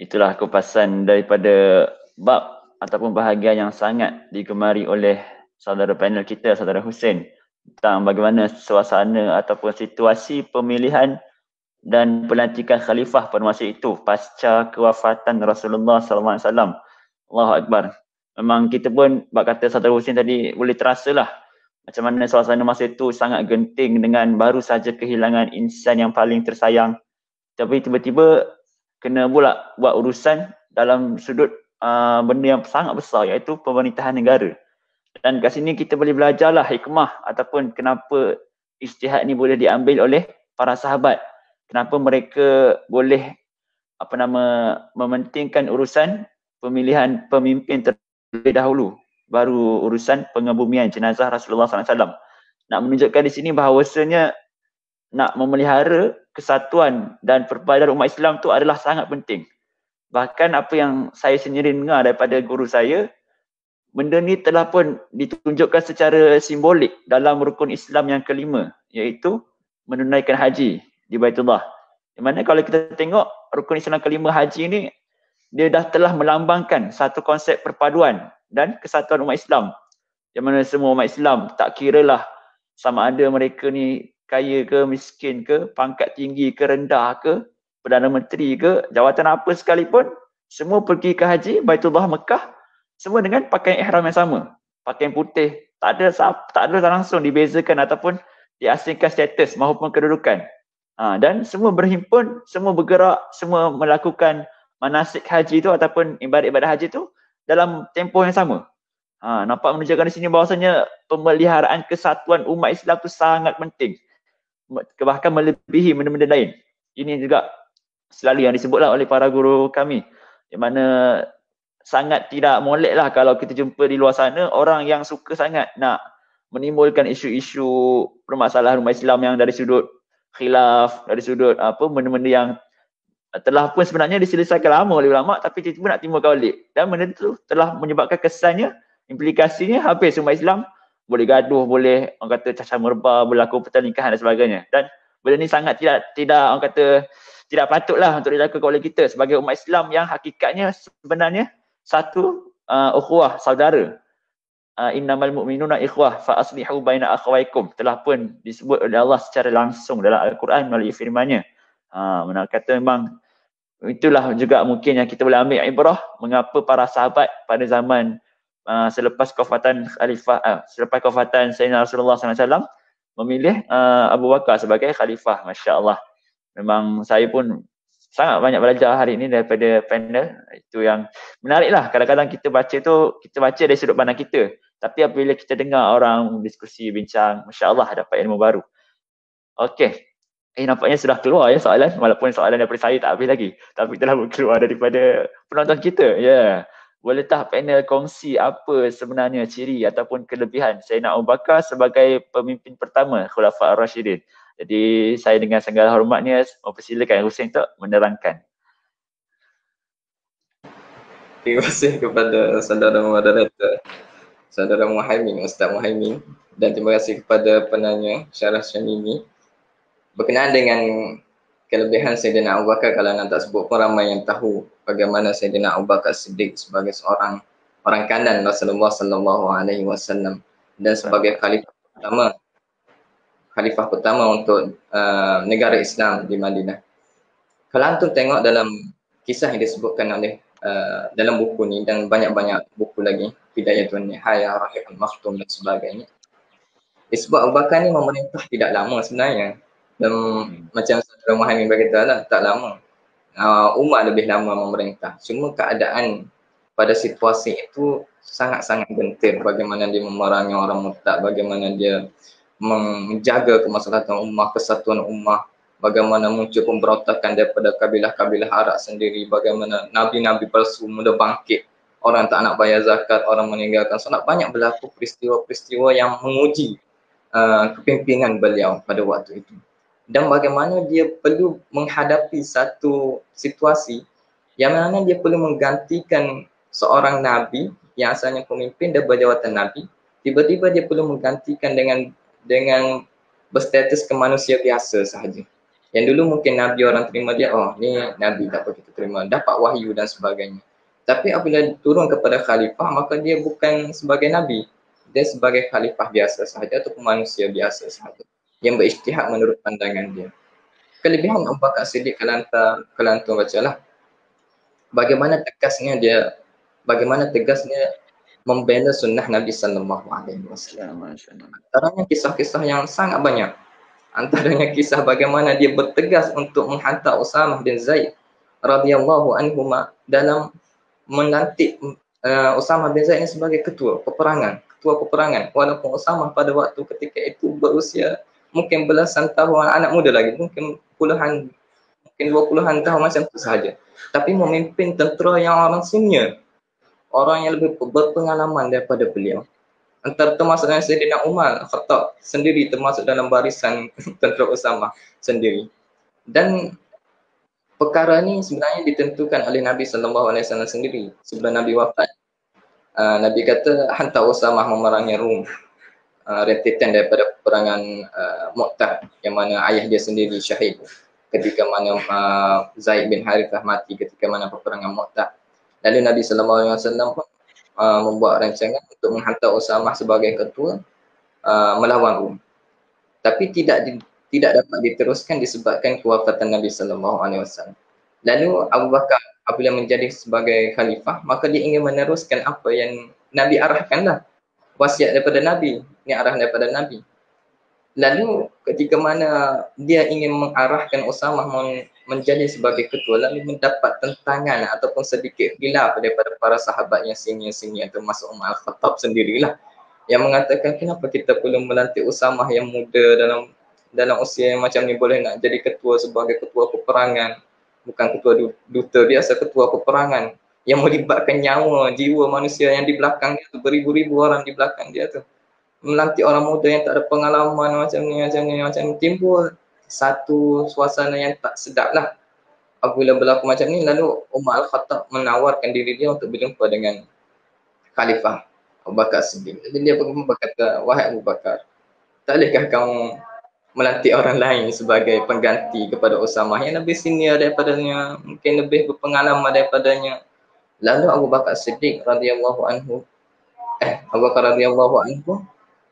Itulah kupasan daripada bab ataupun bahagian yang sangat digemari oleh saudara panel kita, saudara Hussein, tentang bagaimana suasana ataupun situasi pemilihan dan pelantikan khalifah pada masa itu pasca kewafatan Rasulullah SAW. Allahu Akbar. Memang kita pun, bab kata saudara Hussein tadi, boleh terasalah macam mana suasana masa itu sangat genting dengan baru saja kehilangan insan yang paling tersayang. Tapi tiba-tiba kena pula buat urusan dalam sudut benda yang sangat besar, iaitu pemerintahan negara. Dan kat sini kita boleh belajarlah hikmah ataupun kenapa ijtihad ni boleh diambil oleh para sahabat. Kenapa mereka boleh mementingkan urusan pemilihan pemimpin terlebih dahulu, baru urusan pengebumian jenazah Rasulullah SAW. Nak menunjukkan di sini bahawasanya nak memelihara kesatuan dan perbadanan umat Islam tu adalah sangat penting. Bahkan apa yang saya sendiri dengar daripada guru saya, benda ni telah pun ditunjukkan secara simbolik dalam rukun Islam yang kelima, iaitu menunaikan haji di Baitullah. Di mana kalau kita tengok rukun Islam kelima haji ni, dia dah telah melambangkan satu konsep perpaduan dan kesatuan umat Islam. Di mana semua umat Islam, tak kiralah sama ada mereka ni kaya ke, miskin ke, pangkat tinggi ke, rendah ke, Perdana Menteri ke, jawatan apa sekalipun, semua pergi ke haji Baitullah Mekah, semua dengan pakaian ihram yang sama, pakaian putih. Tak ada langsung dibezakan ataupun diasingkan status maupun kedudukan. Dan semua berhimpun, semua bergerak, semua melakukan manasik haji tu ataupun ibadat-ibadat haji tu dalam tempoh yang sama. Nampak menunjukkan di sini bahawasanya pemeliharaan kesatuan umat Islam tu sangat penting. Bahkan melebihi benda-benda lain. Ini juga selalu yang disebutlah oleh para guru kami, di mana sangat tidak molek lah kalau kita jumpa di luar sana orang yang suka sangat nak menimbulkan isu-isu permasalahan umat Islam yang dari sudut khilaf, dari sudut benda-benda yang telah pun sebenarnya diselesaikan lama oleh ulama, tapi tiba-tiba nak timbulkan balik. Dan benda itu telah menyebabkan kesannya, implikasinya habis umat Islam boleh gaduh, boleh orang kata cacah merba, berlaku pertelingkahan dan sebagainya. Dan benda ni sangat tidak orang kata tidak patutlah untuk dilakukan oleh kita sebagai umat Islam yang hakikatnya sebenarnya satu ukhuwah, saudara. Innamal mu'minuna ikhwah fa aslihu baina akhawaikum, telah pun disebut oleh Allah secara langsung dalam Al-Quran melalui firman-Nya. Mana kata memang itulah juga mungkin yang kita boleh ambil ibrah mengapa para sahabat pada zaman selepas kewafatan Sayyidina Rasulullah SAW memilih Abu Bakar sebagai khalifah. Masya Allah. Memang saya pun sangat banyak belajar hari ini daripada panel. Itu yang menarik lah. Kadang-kadang kita baca tu, kita baca dari sudut pandang kita. Tapi apabila kita dengar orang diskusi, bincang, Masya Allah dapat ilmu baru. Okey. Nampaknya sudah keluar ya soalan. Walaupun soalan daripada saya tak habis lagi. Tapi telah keluar daripada penonton kita. Ya. Yeah. Boleh tak panel kongsi apa sebenarnya ciri ataupun kelebihan Sayyidina Abu Bakar sebagai pemimpin pertama Khulafa' Ar-Rasyidin? Jadi saya dengan segala hormatnya mempersilakan Hussein untuk menerangkan.
Terima kasih kepada saudara moderator, saudara Muhaimin, Ustaz Muhaimin, dan terima kasih kepada penanya Syarah Syamimi. Berkenaan dengan kelebihan Sayyidina Abu Bakar, kalau nak tak sebut pun ramai yang tahu bagaimana Sayyidina Abu Bakar Siddiq sebagai seorang orang kanan Rasulullah sallallahu alaihi wasallam dan sebagai khalifah pertama untuk negara Islam di Madinah. Kalau antum tengok dalam kisah yang disebutkan oleh dalam buku ni dan banyak-banyak buku lagi, Bidayatul Nihayah, Rahiqul Makhtum dan sebagainya, disebut Abu Bakar ni memerintah tidak lama sebenarnya. Dan macam saudara Muhammad berkata lah, tak lama. Umar lebih lama memerintah. Cuma keadaan pada situasi itu sangat-sangat gentir. Bagaimana dia memerangi orang murtad, bagaimana dia menjaga kemaslahatan ummah, kesatuan ummah, bagaimana muncul pemberontakan daripada kabilah-kabilah Arab sendiri, bagaimana nabi-nabi palsu mula bangkit, orang tak nak bayar zakat, orang meninggalkan solat. Banyak berlaku peristiwa-peristiwa yang menguji kepimpinan beliau pada waktu itu. Dan bagaimana dia perlu menghadapi satu situasi yang mana dia perlu menggantikan seorang nabi yang asalnya pemimpin dan berjawatan nabi, tiba-tiba dia perlu menggantikan dengan berstatus ke manusia biasa sahaja. Yang dulu mungkin nabi orang terima dia, oh ni nabi tak apa kita terima, dapat wahyu dan sebagainya. Tapi apabila turun kepada khalifah, maka dia bukan sebagai nabi, dia sebagai khalifah biasa sahaja ataupun manusia biasa sahaja yang berijtihad menurut pandangan dia. Kelebihan Abu Bakar Siddiq kalau antum bacalah, bagaimana tegasnya membela sunnah Nabi sallallahu alaihi wasallam. Antaranya kisah-kisah yang sangat banyak. Antaranya kisah bagaimana dia bertegas untuk menghantar Usamah bin Zaid radhiyallahu anhuma dalam melantik Usamah bin Zaid ini sebagai ketua peperangan. Walaupun Usamah pada waktu ketika itu berusia mungkin belasan tahun, anak muda lagi, mungkin 20-an tahun macam itu sahaja. Tapi memimpin tentera yang orang senior, orang yang lebih berpengalaman daripada beliau. Antara termasuk dengan Sayyidina Umar Khattab sendiri termasuk dalam barisan tentera Usamah sendiri. Dan perkara ini sebenarnya ditentukan oleh Nabi SAW sendiri. Sebelum Nabi wafat, Nabi kata hantar Usamah memerangi Rum, rentetan daripada peperangan Mu'tah, yang mana ayah dia sendiri syahid ketika mana Zaid bin Harithah mati ketika mana peperangan Mu'tah. Lalu Nabi SAW pun membuat rancangan untuk menghantar Usamah sebagai ketua melawan Rum. Tapi tidak dapat diteruskan disebabkan kewafatan Nabi SAW. Lalu Abu Bakar apabila menjadi sebagai khalifah, maka dia ingin meneruskan apa yang Nabi arahkanlah. Wasiat daripada Nabi, ini arah daripada Nabi. Lalu ketika mana dia ingin mengarahkan Usamah menjadi sebagai ketua, lalu mendapat tentangan ataupun sedikit khilaf daripada para sahabat yang senior-senior, termasuk Umar Al-Khattab sendirilah, yang mengatakan kenapa kita perlu melantik Usamah yang muda dalam usia yang macam ni boleh nak jadi ketua sebagai ketua peperangan, bukan ketua duta biasa, ketua peperangan yang melibatkan nyawa, jiwa manusia yang di belakang dia tu, beribu-ribu orang di belakang dia tu. Melantik orang muda yang tak ada pengalaman macam ni, timbul satu suasana yang tak sedap lah. Apabila berlaku macam ni, lalu Umar Al-Khattab menawarkan diri dia untuk berjumpa dengan Khalifah Abu Bakar Siddiq. Jadi dia berkata, wahai Abu Bakar, tak bolehkah kamu melantik orang lain sebagai pengganti kepada Usamah yang lebih senior daripadanya, mungkin lebih berpengalaman daripadanya. Lalu Abu Bakar Siddiq radhiyallahu anhu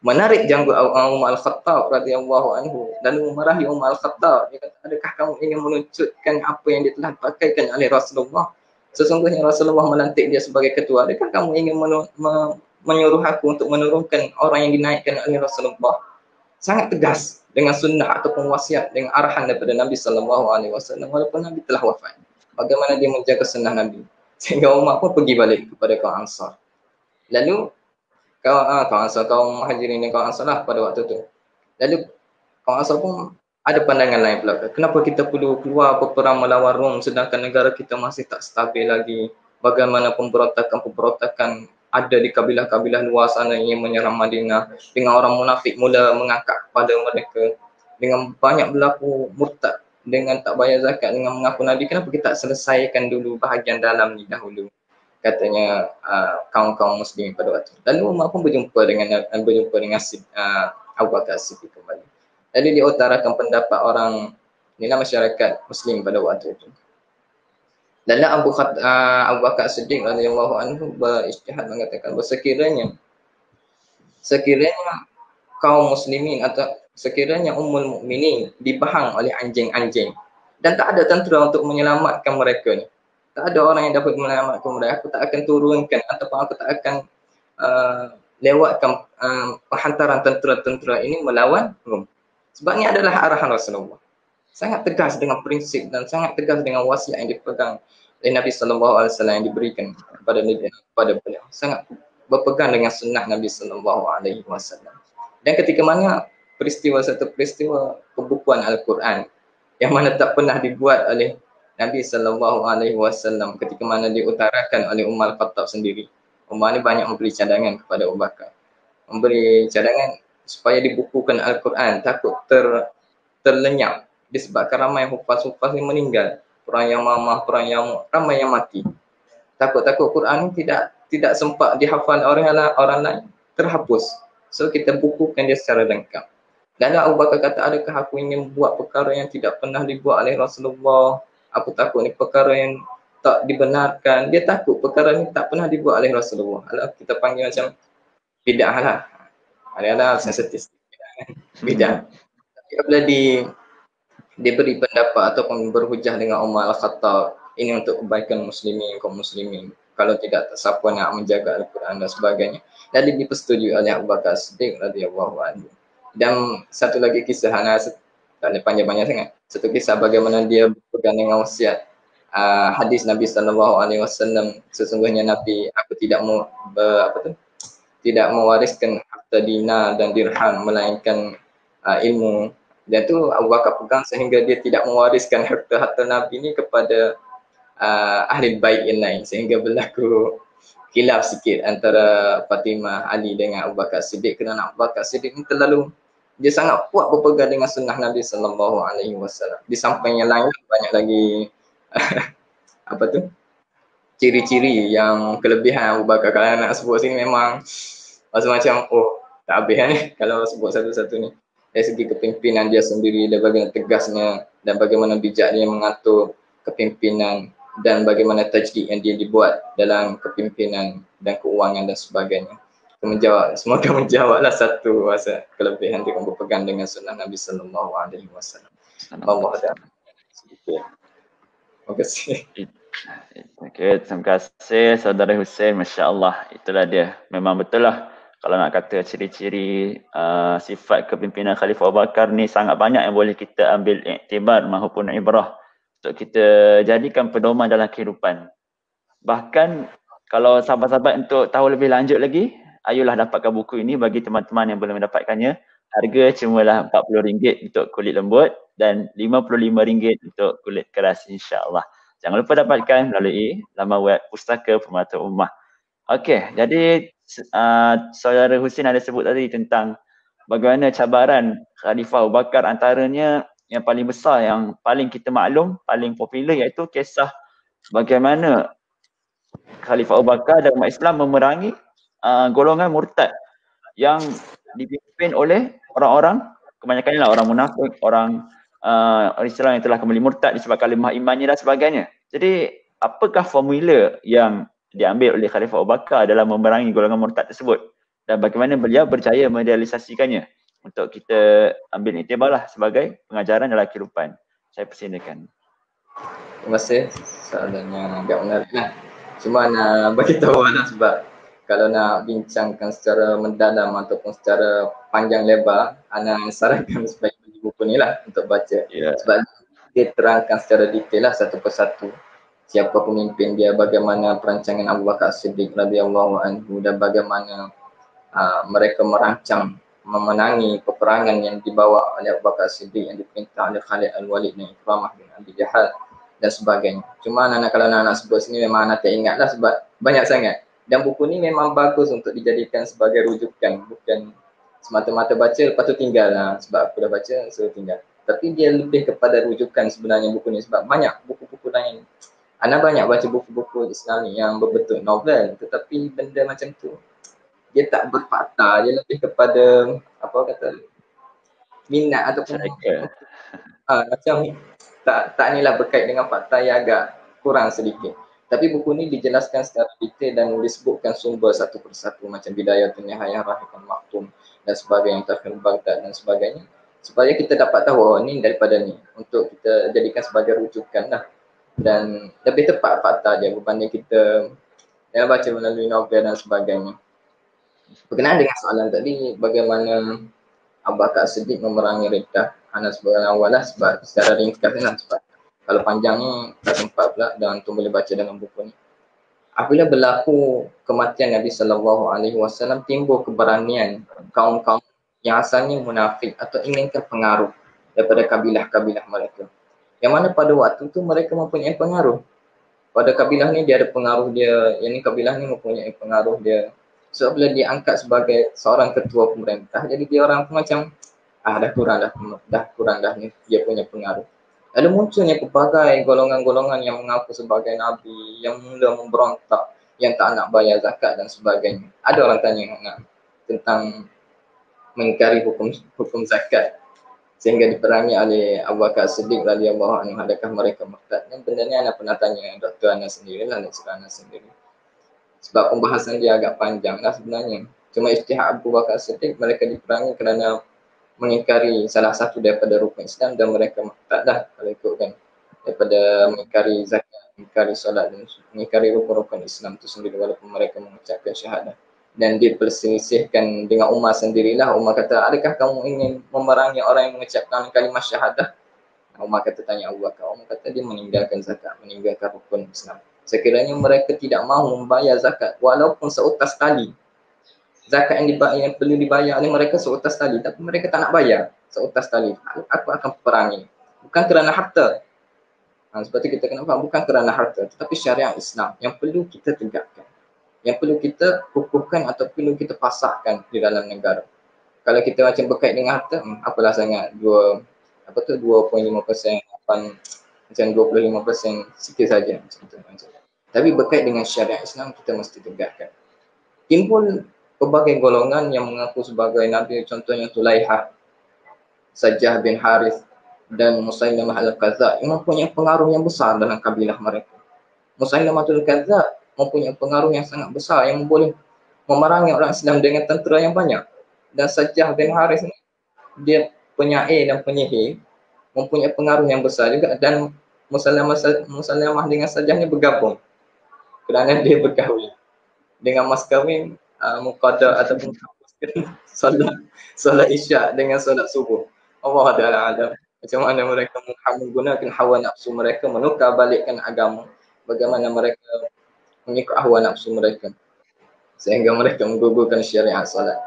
menarik janggut Umar Al-Khattab radhiyallahu anhu, lalu memarahi Umar Al-Khattab. Dia kata, adakah kamu ingin meluncurkan apa yang dia telah pakaikan oleh Rasulullah? Sesungguhnya Rasulullah melantik dia sebagai ketua. Adakah kamu ingin menyuruh aku untuk menurunkan orang yang dinaikkan oleh Rasulullah? sangat tegas dengan sunnah ataupun wasiat dengan arahan daripada Nabi sallallahu alaihi wasallam walaupun Nabi telah wafat. Bagaimana dia menjaga sunnah Nabi. Sehingga Umar pun pergi balik kepada kaum Ansar. Lalu kaum Ansar, kaum Muhajirin dan kaum Ansar lah pada waktu tu. Lalu kaum Ansar pun ada pandangan lain pula. Kenapa kita perlu keluar berperang melawan Rom sedangkan negara kita masih tak stabil lagi? Bagaimana pemberontakan ada di kabilah-kabilah luar sana yang menyerang Madinah, dengan orang munafik mula mengangkat kepada mereka, dengan banyak berlaku murtad, dengan tak bayar zakat, dengan mengaku Nabi. Kenapa kita tak selesaikan dulu bahagian dalam ni dahulu? Katanya kaum-kaum muslim pada waktu. Lalu Umar pun berjumpa dengan Abu Bakar Siddiq kembali. Jadi dia utarakan pendapat orang inilah masyarakat muslim pada waktu itu. Dan Abu Bakar Siddiq radhiyallahu anhu berijtihad mengatakan bahawa sekiranya kaum muslimin atau sekiranya ummul mukminin dibahang oleh anjing-anjing dan tak ada tentera untuk menyelamatkan mereka ni, tak ada orang yang dapat menyelamatkan mereka, aku tak akan turunkan ataupun aku tak akan lewatkan hantaran tentera-tentera ini melawan Rom. Sebab ni adalah arahan Rasulullah. Sangat tegas dengan prinsip dan sangat tegas dengan wasiat yang dipegang oleh Nabi sallallahu alaihi wasallam yang diberikan kepada beliau. Sangat berpegang dengan sunnah Nabi sallallahu alaihi wasallam. Dan ketika mana satu peristiwa pembukuan Al-Quran yang mana tak pernah dibuat oleh Nabi sallallahu alaihi wasallam, ketika mana diutarakan oleh Umar Khattab sendiri. Umar ni banyak memberi cadangan kepada Abu Bakar. Memberi cadangan supaya dibukukan Al-Quran, takut terlenyap disebabkan ramai hufaz-hufaz ni meninggal. Perang Yamamah, perang Yamuk, ramai yang mati. Takut-takut Quran ni tidak sempat dihafal orang lain, terhapus. So kita bukukan dia secara lengkap. Dan Abu Bakar kata, adakah aku ingin buat perkara yang tidak pernah dibuat oleh Rasulullah? Aku takut ni perkara yang tak dibenarkan. Dia takut perkara ni tak pernah dibuat oleh Rasulullah. Alah, kita panggil macam bid'ah lah. Ada sensitif. Bid'ah. Tapi apabila dia beri pendapat ataupun berhujah dengan Umar Al-Khattab, ini untuk kebaikan muslimin, kaum muslimin. Kalau tidak, siapa nak menjaga Al-Quran dan sebagainya. Dan dipersetujui oleh Abu Bakar Siddiq radhiyallahu anhu. Dan satu lagi kisah, tak ada panjang-panjang sangat. Satu kisah bagaimana dia berpegang dengan wasiat hadis Nabi sallallahu alaihi wasallam, sesungguhnya Nabi, aku tidak mewariskan harta dinar dan dirham melainkan ilmu. Dan tu Abu Bakar pegang sehingga dia tidak mewariskan harta-harta Nabi ni kepada ahli bait yang lain, sehingga berlaku khilaf sikit antara Fatimah, Ali dengan Abu Bakar Siddiq, kerana Abu Bakar Siddiq ni dia sangat kuat berpegang dengan sunnah Nabi sallallahu alaihi wasallam. Di samping yang lain banyak lagi ciri-ciri yang kelebihan Abu Bakar. Kalau nak sebut sini memang macam tak habis ni kalau sebut satu-satu ni. Dari segi kepimpinan dia sendiri dan bagaimana tegasnya dan bagaimana bijak dia mengatur kepimpinan dan bagaimana tajdid yang dia dibuat dalam kepimpinan dan keuangan dan sebagainya. Semoga menjawablah satu kelebihan dia berpegang dengan sunnah Nabi sallallahu alaihi wasallam. Allah dah. Terima kasih.
Okay, terima kasih saudara Hussein, masya-Allah. Itulah dia. Memang betul lah. Kalau nak kata ciri-ciri sifat kepimpinan Khalifah Abu Bakar ni sangat banyak yang boleh kita ambil iktibar maupun ibrah untuk kita jadikan pedoman dalam kehidupan. Bahkan kalau sahabat-sahabat untuk tahu lebih lanjut lagi, ayolah dapatkan buku ini bagi teman-teman yang belum mendapatkannya. Harga cumalah RM40 untuk kulit lembut dan RM55 untuk kulit keras, insya-Allah. Jangan lupa dapatkan melalui laman web Pustaka Permata Ummah. Okey, jadi saudara Hussein ada sebut tadi tentang bagaimana cabaran Khalifah Abu Bakar, antaranya yang paling besar, yang paling kita maklum, paling popular, iaitu kisah bagaimana Khalifah Abu Bakar dan umat Islam memerangi golongan murtad yang dipimpin oleh orang-orang, kebanyakannya lah orang munafik, orang Islam yang telah kembali murtad disebabkan lemah imannya dan sebagainya. Jadi apakah formula yang diambil oleh Khalifah Abu Bakar dalam memerangi golongan murtad tersebut dan bagaimana beliau berjaya merealisasikannya untuk kita ambil iktibar lah sebagai pengajaran dalam kehidupan. Saya persilakan.
Terima kasih. Soalannya agak menarik lah. Cuma nak bagi tahu lah sebab kalau nak bincangkan secara mendalam ataupun secara panjang lebar, Ana sarankan supaya beli buku ni lah untuk baca. Sebab dia terangkan secara detail lah satu persatu siapa pemimpin dia, bagaimana perancangan Abu Bakar As-Siddiq radhiyallahu anhu dan bagaimana mereka merancang memenangi peperangan yang dibawa oleh Abu Bakar As-Siddiq yang diperintah oleh Khalid Al-Walid dan Ikramah bin Abi Jahal dan sebagainya. Cuma kalau nak sebut sini memang Ana tak ingat lah sebab banyak sangat. Dan buku ni memang bagus untuk dijadikan sebagai rujukan, bukan semata-mata baca lepas tu tinggal lah sebab aku dah baca so tinggal. Tapi dia lebih kepada rujukan sebenarnya buku ni sebab banyak buku-buku lain. Ana banyak baca buku-buku Islami yang berbentuk novel tetapi benda macam tu dia tak berfakta, dia lebih kepada apa kata minat ataupun macam tak inilah berkait dengan fakta yang agak kurang sedikit. Tapi buku ni dijelaskan secara detail dan disebutkan sumber satu persatu macam Bidayatul Nihayah, Rahiqul Maktum dan sebagainya, Tarikh Baghdad dan sebagainya supaya kita dapat tahu oh ni daripada ni untuk kita jadikan sebagai rujukan lah. Dan lebih tepat fakta dia berbanding kita yang baca melalui novel dan sebagainya. Berkenaan dengan soalan tadi, bagaimana Abu Bakar As-Siddiq memerangi Riddah, Ana sebagai awal lah sebab secara ringkas lah sebab kalau panjang ni tak sempat pula dan tu boleh baca dalam buku ni. Apabila berlaku kematian Nabi SAW, timbul keberanian kaum-kaum yang asalnya munafik atau inginkan pengaruh daripada kabilah-kabilah mereka. Yang mana pada waktu tu mereka mempunyai pengaruh. Pada kabilah ni dia ada pengaruh dia, yang ni kabilah ni mempunyai pengaruh dia. So bila dia angkat sebagai seorang ketua pemerintah, jadi dia orang tu macam dah kurang dah ni dia punya pengaruh. Lalu munculnya pelbagai golongan-golongan yang mengaku sebagai Nabi, yang mula memberontak, yang tak nak bayar zakat dan sebagainya. Ada orang tanya tentang mengingkari hukum zakat sehingga diperangi oleh Abu Bakar As-Siddiq radhiyallahu anhu, adakah mereka murtad? Dan benda ni Ana pernah tanya Dr. Ana sendiri lah, lecturer Ana sendiri. Sebab pembahasan dia agak panjang lah sebenarnya. Cuma ijtihad Abu Bakar As-Siddiq, mereka diperangi kerana mengingkari salah satu daripada rukun Islam dan mereka murtad dah kalau ikutkan. Daripada mengingkari zakat, mengingkari solat dan mengingkari rukun-rukun Islam itu sendiri walaupun mereka mengucapkan syahadah. Dan diperselisihkan dengan Umar sendirilah. Umar kata, adakah kamu ingin memerangi orang yang mengucapkan kalimah syahadah? Umar kata, tanya Abu Bakar. Umar kata dia meninggalkan zakat, meninggalkan rukun Islam. Sekiranya mereka tidak mahu membayar zakat walaupun seutas tali. Zakat yang perlu dibayar oleh mereka seutas tali, tapi mereka tak nak bayar seutas tali. Aku akan perangi. Bukan kerana harta. Seperti kita kena faham, bukan kerana harta, tetapi syariat Islam yang perlu kita tegakkan, yang perlu kita kukuhkan atau perlu kita pasahkan di dalam negara. Kalau kita macam berkait dengan harta, apalah sangat 2.5%, macam 25%, sikit saja macam tu. Tapi berkait dengan syariat Islam kita mesti tegakkan. Timbul pelbagai golongan yang mengaku sebagai Nabi, contohnya Tulaihah, Sajjah bin Harith dan Musailamah Al-Kadzdzab yang mempunyai pengaruh yang besar dalam kabilah mereka. Musailamah Al-Kadzdzab mempunyai pengaruh yang sangat besar yang boleh memerangi orang Islam dengan tentera yang banyak. Dan Sajjah bin Harith ni dia penyair dan penyihir, mempunyai pengaruh yang besar juga. Dan Musailamah dengan Sajjah ni bergabung kerana dia berkahwin dengan mas kahwin muqaddar ataupun solat isyak dengan solat subuh. Allah Ta'ala alam macam mana mereka menggunakan hawa nafsu mereka, menukar balikkan agama, bagaimana mereka mengikut hawa nafsu mereka sehingga mereka menggugurkan syariat salat.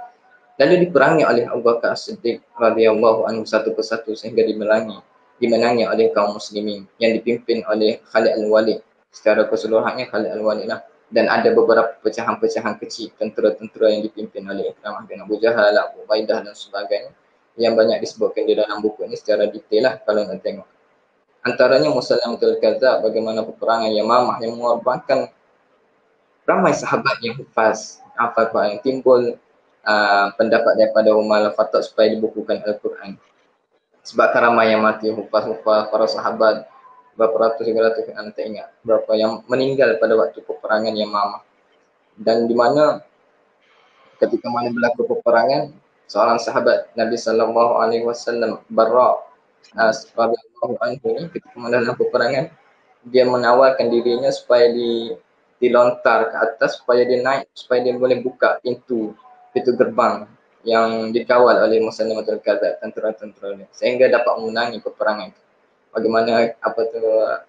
Lalu diperangi oleh Abu Bakar As-Siddiq radhiyallahu anhu satu persatu sehingga dimenangi oleh kaum muslimin yang dipimpin oleh Khalid Al-Walid. Secara keseluruhannya Khalid Al-Walid lah. Dan ada beberapa pecahan-pecahan kecil tentera-tentera yang dipimpin oleh Ikramah bin Abu Jahal, Abu Ubaidah dan sebagainya yang banyak disebutkan di dalam buku ini secara detail lah kalau nak tengok. Antaranya Musailamah Al-Kadzdzab, bagaimana peperangan Yamamah yang mengorbankan ramai sahabat yang hafaz yang timbul pendapat daripada Umar Al-Khattab supaya dibukukan Al-Quran. Sebab ramai yang mati hufaz para sahabat, berapa ratus tak ingat berapa yang meninggal pada waktu peperangan Yamamah. Dan di mana ketika mana berlaku peperangan, seorang sahabat Nabi SAW Barra radhiyallahu anhu ketika mana dalam peperangan dia menawarkan dirinya supaya dilontar ke atas supaya dia naik, supaya dia boleh buka pintu gerbang yang dikawal oleh Musailamatul Kadzdzab, tentera-tentera dia, sehingga dapat memenangi peperangan itu. Bagaimana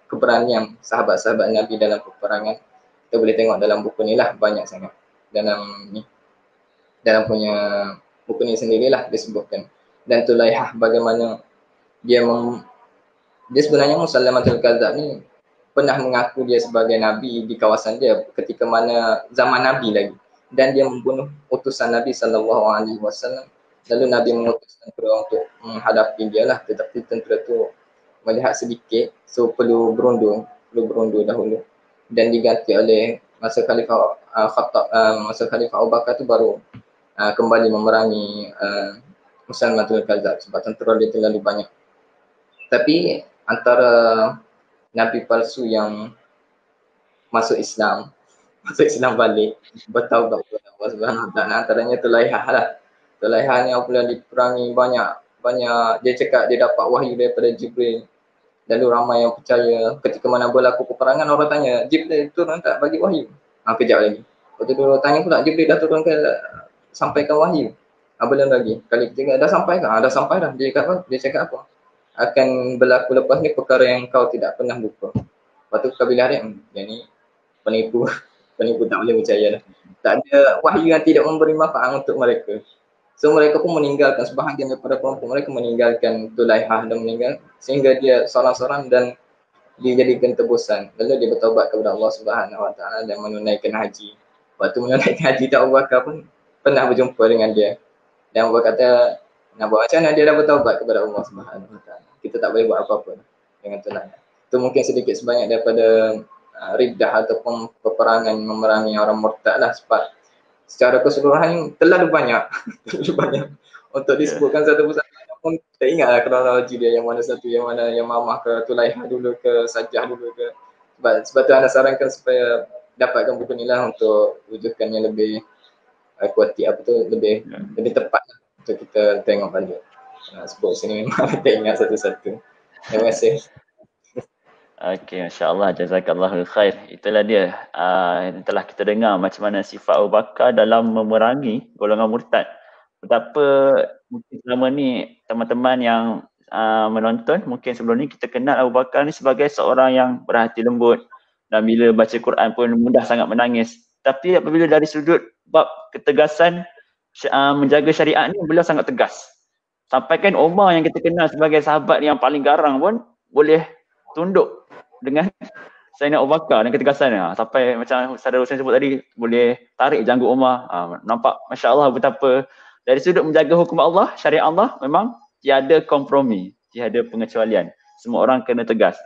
keberanian sahabat-sahabat Nabi dalam peperangan, kita boleh tengok dalam buku ni lah, banyak sangat dalam punya buku ni sendirilah disebutkan. Dan Tulaihah bagaimana dia sebenarnya Musailamatul Kadzdzab ni pernah mengaku dia sebagai Nabi di kawasan dia ketika mana zaman Nabi lagi, dan dia membunuh utusan Nabi SAW. Lalu Nabi mengutus tentera untuk menghadapi dia lah, tetapi tentera tu melihat sedikit, so perlu berundur dahulu, dan diganti oleh masa Khalifah Abu Bakar tu baru kembali memerangi Musailamatul Kadzdzab sebab tentera dia terlalu banyak. Tapi antara Nabi palsu yang masuk Islam balik, bertaubat kepada Allah Subhanahu Wa Taala, antaranya Tulaihah lah. Tulaihah ni apabila diperangi banyak, dia cakap dia dapat wahyu daripada Jibril. Lalu ramai yang percaya. Ketika mana berlaku peperangan, orang tanya, Jibril turun tak bagi wahyu? Kejap lagi. Lepas tu orang tanya pula, Jibril dah turun ke sampaikan wahyu? Belum lagi. Kali ketiga, dah sampai ke? Dah sampai dah. Dia cakap apa? Akan berlaku lepas ni perkara yang kau tidak pernah lupa. Lepas tu kabilah dia, yang ni penipu tak boleh percaya dah. Tak ada wahyu yang tidak memberi manfaat untuk mereka. So mereka pun meninggalkan, sebahagian daripada kelompok mereka meninggalkan Tulaihah dan meninggal, sehingga dia seorang-seorang dan dijadikan tebusan. Lalu dia bertaubat kepada Allah Subhanahu Wa Taala dan menunaikan haji. Waktu menunaikan haji, Abu Bakar pun pernah berjumpa dengan dia. Dan Abu Bakar kata, nak buat macam mana dia dah bertaubat kepada Allah Subhanahu Wa Taala. Kita tak boleh buat apa-apa dengan Tulaihah. Itu mungkin sedikit sebanyak daripada riddah ataupun peperangan memerangi orang murtad lah, sebab secara keseluruhan terlalu banyak untuk disebutkan satu persatu pun tak ingatlah kronologi dia, yang mana satu, yang mana yang Mamah ke Tulaihah dulu ke Sajjah dulu ke. Sebab tu anda sarankan supaya dapatkan buku ni lah untuk rujukannya lebih kuati, lebih tepat lah untuk kita tengok balik. Sebut sini memang tak ingat satu-satu. Terima kasih.
Okey, masya-Allah, jazakallahul khair. Itulah dia. Telah kita dengar macam mana sifat Abu Bakar dalam memerangi golongan murtad. Betapa mungkin selama ni teman-teman yang menonton, mungkin sebelum ni kita kenal Abu Bakar ni sebagai seorang yang berhati lembut dan bila baca Quran pun mudah sangat menangis. Tapi apabila dari sudut bab ketegasan menjaga syariat ni, beliau sangat tegas. Sampai kan Umar yang kita kenal sebagai sahabat yang paling garang pun boleh tunduk dengan Sayyidina Abu Bakar dan ketegasannya. Sampai macam Saudara Hussein sebut tadi, boleh tarik janggut Umar. Nampak Masya Allah betapa dari sudut menjaga hukum Allah, syariat Allah, memang tiada kompromi, tiada pengecualian. Semua orang kena tegas.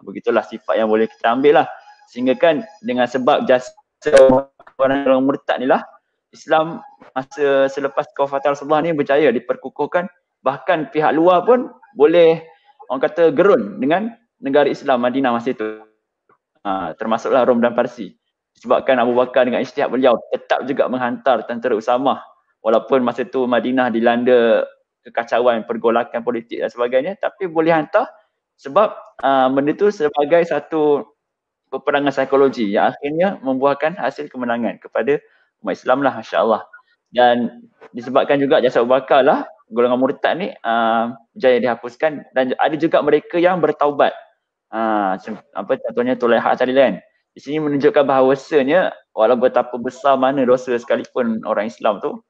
Begitulah sifat yang boleh kita ambil lah. Sehingga kan dengan sebab jasa orang murtad ni lah, Islam masa selepas kewafatan Rasulullah ni berjaya diperkukuhkan. Bahkan pihak luar pun boleh, orang kata, gerun dengan negara Islam Madinah masa itu. Termasuklah Rom dan Parsi. Sebabkan Abu Bakar dengan ijtihad beliau tetap juga menghantar tentera Usamah. Walaupun masa itu Madinah dilanda kekacauan, pergolakan politik dan sebagainya, tapi boleh hantar sebab benda itu sebagai satu peperangan psikologi yang akhirnya membuahkan hasil kemenangan kepada umat Islam lah, Masya Allah. Dan disebabkan juga jasa Abu Bakar lah, golongan murtad ni berjaya dihapuskan, dan ada juga mereka yang bertaubat. Contohnya Tulaihah tadi kan. Di sini menunjukkan bahawasanya walau betapa besar mana dosa sekalipun orang Islam tu,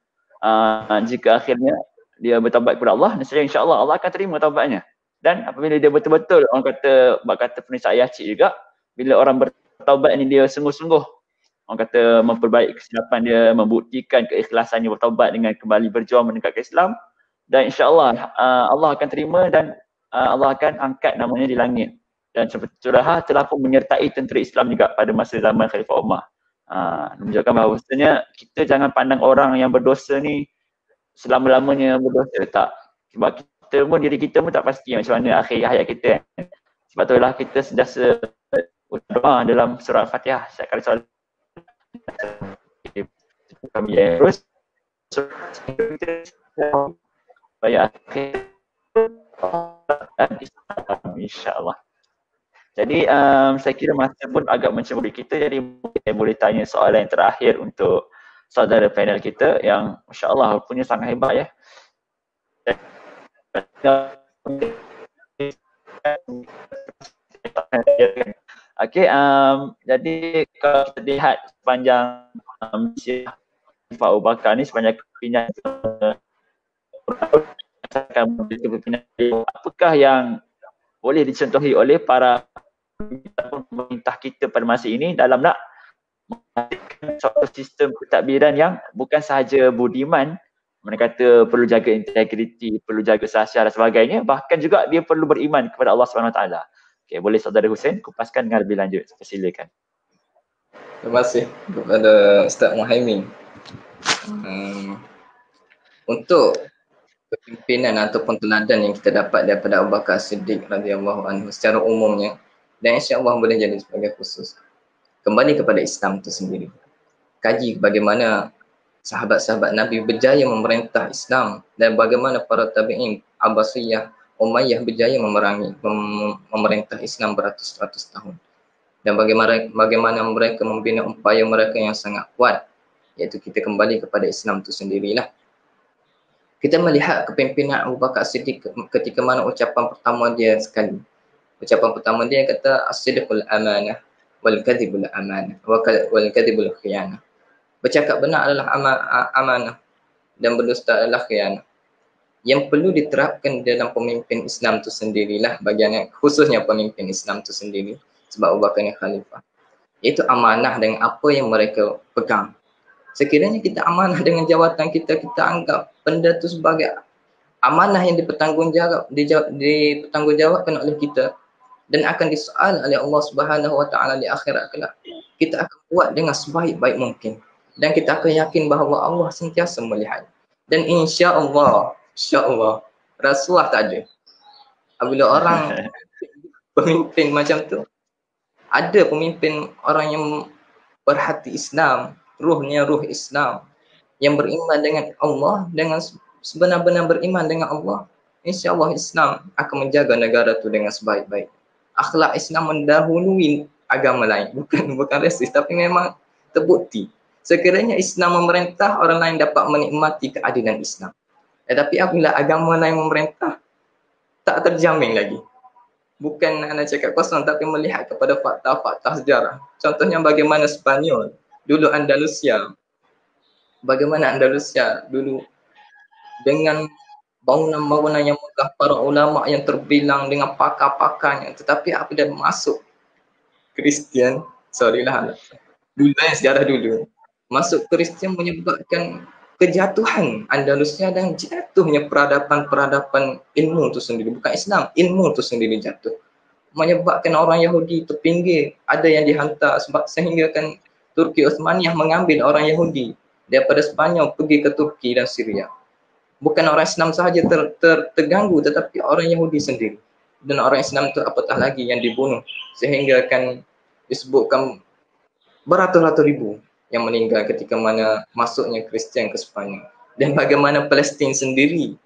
jika akhirnya dia bertaubat kepada Allah, nescaya insya-Allah Allah akan terima taubatnya. Dan apabila dia betul-betul, orang kata penulis ayat cik juga, bila orang bertaubat ni dia sungguh-sungguh, orang kata memperbaiki kesilapan dia, membuktikan keikhlasannya bertaubat dengan kembali berjuang menegakkan Islam, dan insya-Allah Allah akan terima dan Allah akan angkat namanya di langit. Dan Tulaihah telah pun menyertai tentera Islam juga pada masa zaman Khalifah Umar. Menunjukkan bahawasanya kita jangan pandang orang yang berdosa ni selama-lamanya berdosa, tak. Sebab kita pun, diri kita pun tak pasti macam mana akhir hayat kita. Sebab itulah kita sentiasa doa dalam surah Al-Fatihah setiap kali solat. Kami terus supaya akhir insya-Allah. Jadi saya kira masa pun agak mencemuri kita, jadi saya boleh tanya soalan yang terakhir untuk saudara panel kita yang insya-Allah punya sangat hebat ya. Okey, jadi kalau kita lihat sepanjang Khalifah Abu Bakar ni sepanjang kepimpinan apakah yang boleh dicontohi oleh para pemerintah kita pada masa ini dalam nak memastikan suatu sistem pentadbiran yang bukan sahaja budiman, mana kata perlu jaga integriti, perlu jaga sahsia dan sebagainya, bahkan juga dia perlu beriman kepada Allah SWT. Okay, boleh saudara Hussein kupaskan dengan lebih lanjut. Silakan.
Terima kasih kepada Ustaz Muhaimin. Untuk kepimpinan ataupun teladan yang kita dapat daripada Abu Bakar Siddiq radhiyallahu anhu secara umumnya, dan insya-Allah boleh jadi sebagai khusus, kembali kepada Islam itu sendiri. Kaji bagaimana sahabat-sahabat Nabi berjaya memerintah Islam dan bagaimana para tabi'in Abbasiyah, Umayyah berjaya memerintah Islam beratus-ratus tahun. Dan bagaimana mereka membina upaya mereka yang sangat kuat, iaitu kita kembali kepada Islam itu sendirilah. Kita melihat kepimpinan Abu Bakar Siddiq ketika mana ucapan pertama dia sekali. Ucapan pertama dia kata as-sidqul amanah wal kadhibul amanah wal kadhibul khiyanah. Bercakap benar adalah amanah dan berdusta adalah khianah. Yang perlu diterapkan dalam pemimpin Islam itu sendirilah, bagiannya khususnya pemimpin Islam itu sendiri sebab Abu Bakar ni khalifah. Iaitu amanah dengan apa yang mereka pegang. Sekiranya kita amanah dengan jawatan kita, kita anggap benda itu sebagai amanah yang dipertanggungjawabkan oleh kita dan akan disoal oleh Allah Subhanahu Wa Taala di akhirat kelak. Kita akan buat dengan sebaik-baik mungkin dan kita akan yakin bahawa Allah sentiasa melihat. Dan insya-Allah rasuah tak ada. Apabila orang pemimpin macam tu, ada pemimpin orang yang berhati Islam, ruhnya ruh Islam, yang beriman dengan Allah, dengan sebenar-benar beriman dengan Allah, insya-Allah Islam akan menjaga negara tu dengan sebaik-baik. Akhlak Islam mendahului agama lain, bukan rasis, tapi memang terbukti. Sekiranya Islam memerintah, orang lain dapat menikmati keadilan Islam. Tetapi apabila agama lain memerintah, tak terjamin lagi. Bukan nak cakap kosong, tapi melihat kepada fakta-fakta sejarah. Contohnya bagaimana Spanyol, dulu Andalusia. Bagaimana Andalusia dulu dengan bangunan-bangunan yang megah, para ulama yang terbilang dengan pakar-pakarnya. Tetapi apabila masuk Kristian, dulu sejarah dulu. Masuk Kristian menyebabkan kejatuhan Andalusia dan jatuhnya peradaban ilmu itu sendiri. Bukan Islam, ilmu itu sendiri jatuh. Menyebabkan orang Yahudi terpinggir, ada yang dihantar sebab sehingga kan Turki Osmaniyah mengambil orang Yahudi daripada Spanyol pergi ke Turki dan Syria. Bukan orang Islam sahaja terganggu, tetapi orang Yahudi sendiri. Dan orang Islam itu apatah lagi yang dibunuh, sehingga kan disebutkan beratus-ratus ribu yang meninggal ketika mana masuknya Kristian ke Spanyol. Dan bagaimana Palestin sendiri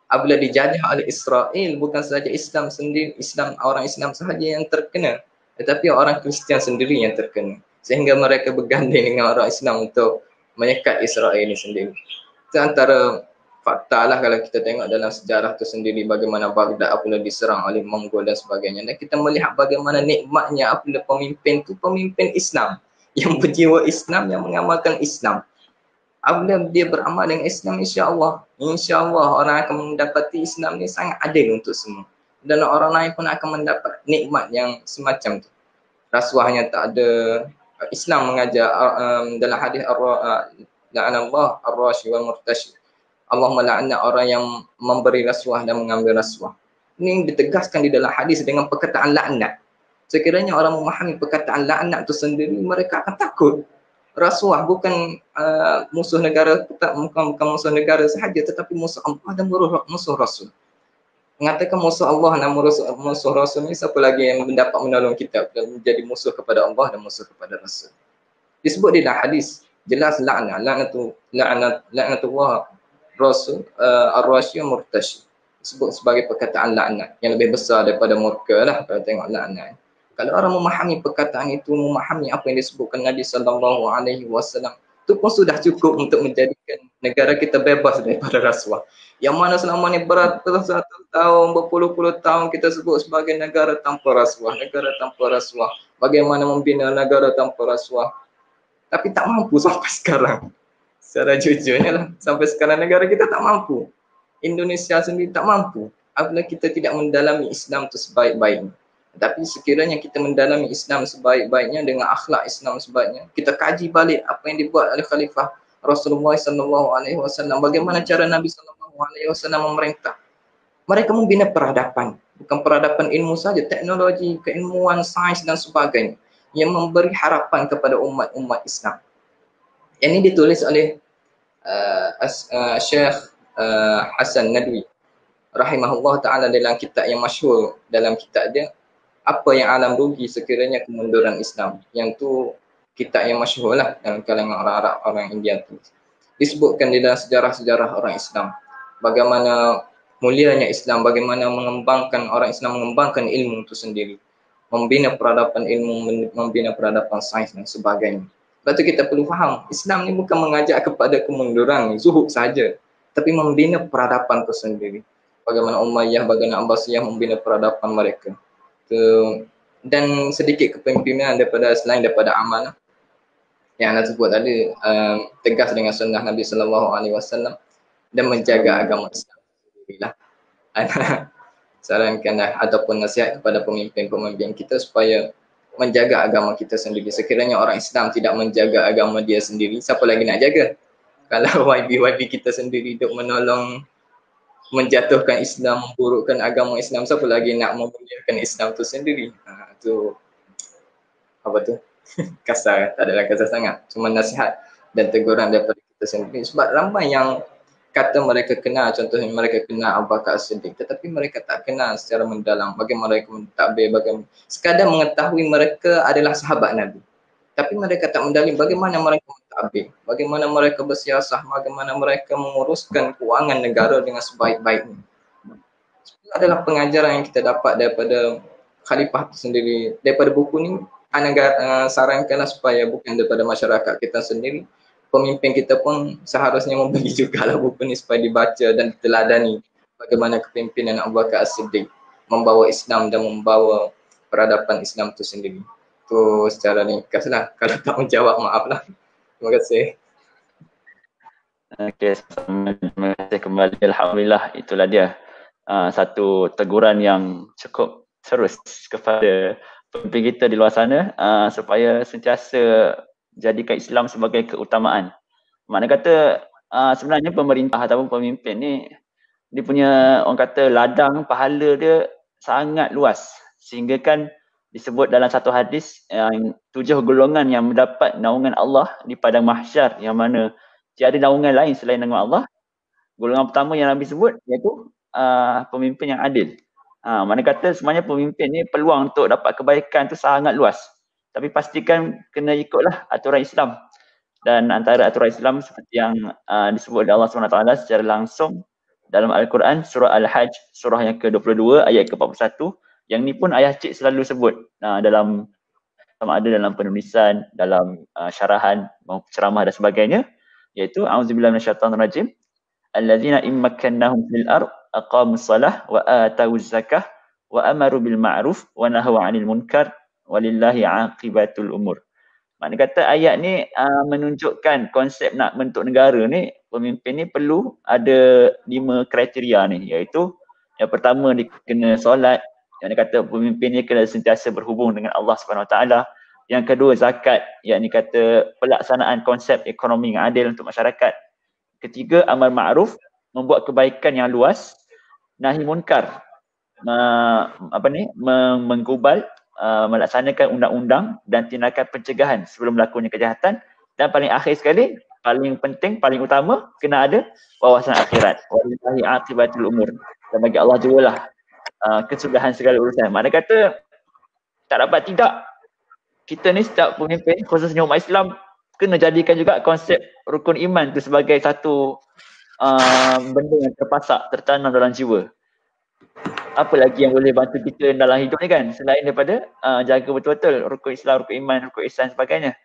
apabila dijajah oleh Israel, bukan sahaja Islam sendiri, orang Islam sahaja yang terkena, tetapi orang Kristian sendiri yang terkena. Sehingga mereka berganding dengan orang Islam untuk menyekat Israel ini sendiri. Itu antara fakta lah kalau kita tengok dalam sejarah itu sendiri, bagaimana Baghdad apabila diserang oleh Mongol dan sebagainya. Dan kita melihat bagaimana nikmatnya apabila pemimpin itu pemimpin Islam, yang berjiwa Islam, yang mengamalkan Islam. Apabila dia beramal dengan Islam, insya-Allah orang akan mendapati Islam ni sangat adil untuk semua. Dan orang lain pun akan mendapat nikmat yang semacam tu. Rasuahnya tak ada. Islam mengajar dalam hadis la'anallahu ar-rashi wal murtashi. Allah melaknat orang yang memberi rasuah dan mengambil rasuah. Ini ditegaskan di dalam hadis dengan perkataan laknat. Sekiranya orang memahami perkataan laknat itu sendiri, mereka akan takut. Rasuah bukan musuh negara, bukan musuh negara sahaja, tetapi musuh Allah dan musuh Rasul. Mengatakan musuh Allah dan musuh Rasul ni, siapa lagi yang mendapat menolong kita dan menjadi musuh kepada Allah dan musuh kepada Rasul. Disebut di dalam hadis, jelas la'natullah Rasul ar-rashi murtashi. Disebut sebagai perkataan laknat yang lebih besar daripada murka lah kalau tengok laknat. Kalau orang memahami perkataan itu, memahami apa yang disebutkan Nabi sallallahu alaihi wasallam, itu pun sudah cukup untuk menjadikan negara kita bebas daripada rasuah. Yang mana selama ni beratus-ratus tahun, berpuluh-puluh tahun kita sebut sebagai negara tanpa rasuah, negara tanpa rasuah. Bagaimana membina negara tanpa rasuah? Tapi tak mampu sampai sekarang. Secara jujurnya lah, sampai sekarang negara kita tak mampu. Indonesia sendiri tak mampu. Apabila kita tidak mendalami Islam itu sebaik-baiknya. Tapi sekiranya kita mendalami Islam sebaik-baiknya dengan akhlak Islam sebaiknya, kita kaji balik apa yang dibuat oleh Khalifah Rasulullah SAW, bagaimana cara Nabi SAW memerintah. Mereka membina peradaban, bukan peradaban ilmu saja, teknologi, keilmuan, sains dan sebagainya yang memberi harapan kepada umat-umat Islam. Yang ini ditulis oleh Syekh Hasan Nadwi rahimahullah ta'ala dalam kitab yang masyhur, dalam kitab dia Apa yang Alam Rugi Sekiranya Kemunduran Islam. Yang tu kitab yang masyhur lah dalam kalangan orang Arab, orang India tu. Disebutkan di dalam sejarah-sejarah orang Islam bagaimana mulianya Islam, bagaimana mengembangkan orang Islam, mengembangkan ilmu itu sendiri, membina peradaban ilmu, membina peradaban sains dan sebagainya. Lepas tu kita perlu faham, Islam ni bukan mengajak kepada kemunduran, zuhud saja, tapi membina peradaban itu sendiri. Bagaimana Umayyah, bagaimana Abbasiyah membina peradaban mereka. Dan sedikit kepemimpinan daripada selain daripada amanah yang anda sebut tadi, tegas dengan sunnah Nabi sallallahu alaihi wasallam dan menjaga agama Islam sendirilah. Ana sarankan ataupun nasihat kepada pemimpin-pemimpin kita supaya menjaga agama kita sendiri. Sekiranya orang Islam tidak menjaga agama dia sendiri, siapa lagi nak jaga? Kalau YB kita sendiri duk menolong menjatuhkan Islam, memburukkan agama Islam, siapa lagi nak memuliakan Islam tu sendiri? Tu apa tu? Kasar, tak adalah kasar sangat. Cuma nasihat dan teguran daripada kita sendiri. Sebab ramai yang kata mereka kenal, contohnya mereka kenal Abu Bakar As-Siddiq, tetapi mereka tak kenal secara mendalam bagaimana mereka mentadbir, bagaimana sekadar mengetahui mereka adalah sahabat Nabi. Tapi mereka tak mendalami bagaimana mereka mentadbir, bagaimana mereka bersiasah, bagaimana mereka menguruskan kewangan negara dengan sebaik-baiknya. Itu adalah pengajaran yang kita dapat daripada Khalifah itu sendiri. Daripada buku ni, anda sarankanlah supaya bukan daripada masyarakat kita sendiri, pemimpin kita pun seharusnya membeli jugalah buku ni supaya dibaca dan diteladani bagaimana kepimpinan Abu Bakar As-Siddiq membawa Islam dan membawa peradaban Islam itu sendiri. Itu secara ringkas lah. Kalau tak menjawab, maaflah. Terima kasih.
Okey, terima kasih kembali. Alhamdulillah, itulah dia satu teguran yang cukup serius kepada pemimpin kita di luar sana supaya sentiasa jadikan Islam sebagai keutamaan. Makna kata sebenarnya pemerintah ataupun pemimpin ni dia punya orang kata ladang pahala dia sangat luas, sehingga kan disebut dalam satu hadis yang 7 golongan yang mendapat naungan Allah di padang mahsyar, yang mana tiada naungan lain selain naungan Allah. Golongan pertama yang Nabi sebut iaitu pemimpin yang adil. Mana kata sebenarnya pemimpin ni peluang untuk dapat kebaikan tu sangat luas. Tapi pastikan kena ikutlah aturan Islam. Dan antara aturan Islam seperti yang disebut oleh Allah SWT secara langsung dalam Al-Quran, surah Al-Hajj, surah yang ke-22 ayat ke-41. Yang ni pun ayah cik selalu sebut dalam, sama ada dalam penulisan, dalam syarahan, maupun ceramah dan sebagainya, iaitu a'udzubillahi minasyaitonirrajim, allazina immakkannahum fil ardh aqamus salah wa atawuz zakah wa amaru bil ma'ruf wa nahaw 'anil munkar walillahi 'aqibatul umur. Makna kata ayat ni menunjukkan konsep nak bentuk negara ni, pemimpin ni perlu ada 5 kriteria ni, iaitu yang pertama dia kena solat, yang dia kata pemimpin ni kena sentiasa berhubung dengan Allah SWT. Yang kedua zakat, yang dia kata pelaksanaan konsep ekonomi yang adil untuk masyarakat. Ketiga amal ma'ruf, membuat kebaikan yang luas. Nahi munkar, menggubal, melaksanakan undang-undang dan tindakan pencegahan sebelum berlakunya kejahatan. Dan paling akhir sekali, paling penting, paling utama, kena ada wawasan akhirat. Walillahi 'aqibatul umur. Dan bagi Allah jugalah kesudahan segala urusan. Makna kata tak dapat tidak, kita ni setiap pemimpin khususnya umat Islam kena jadikan juga konsep rukun iman tu sebagai satu benda yang terpasak, tertanam dalam jiwa. apa lagi yang boleh bantu kita dalam hidup ni kan, selain daripada jaga betul-betul rukun Islam, rukun iman, rukun ihsan sebagainya.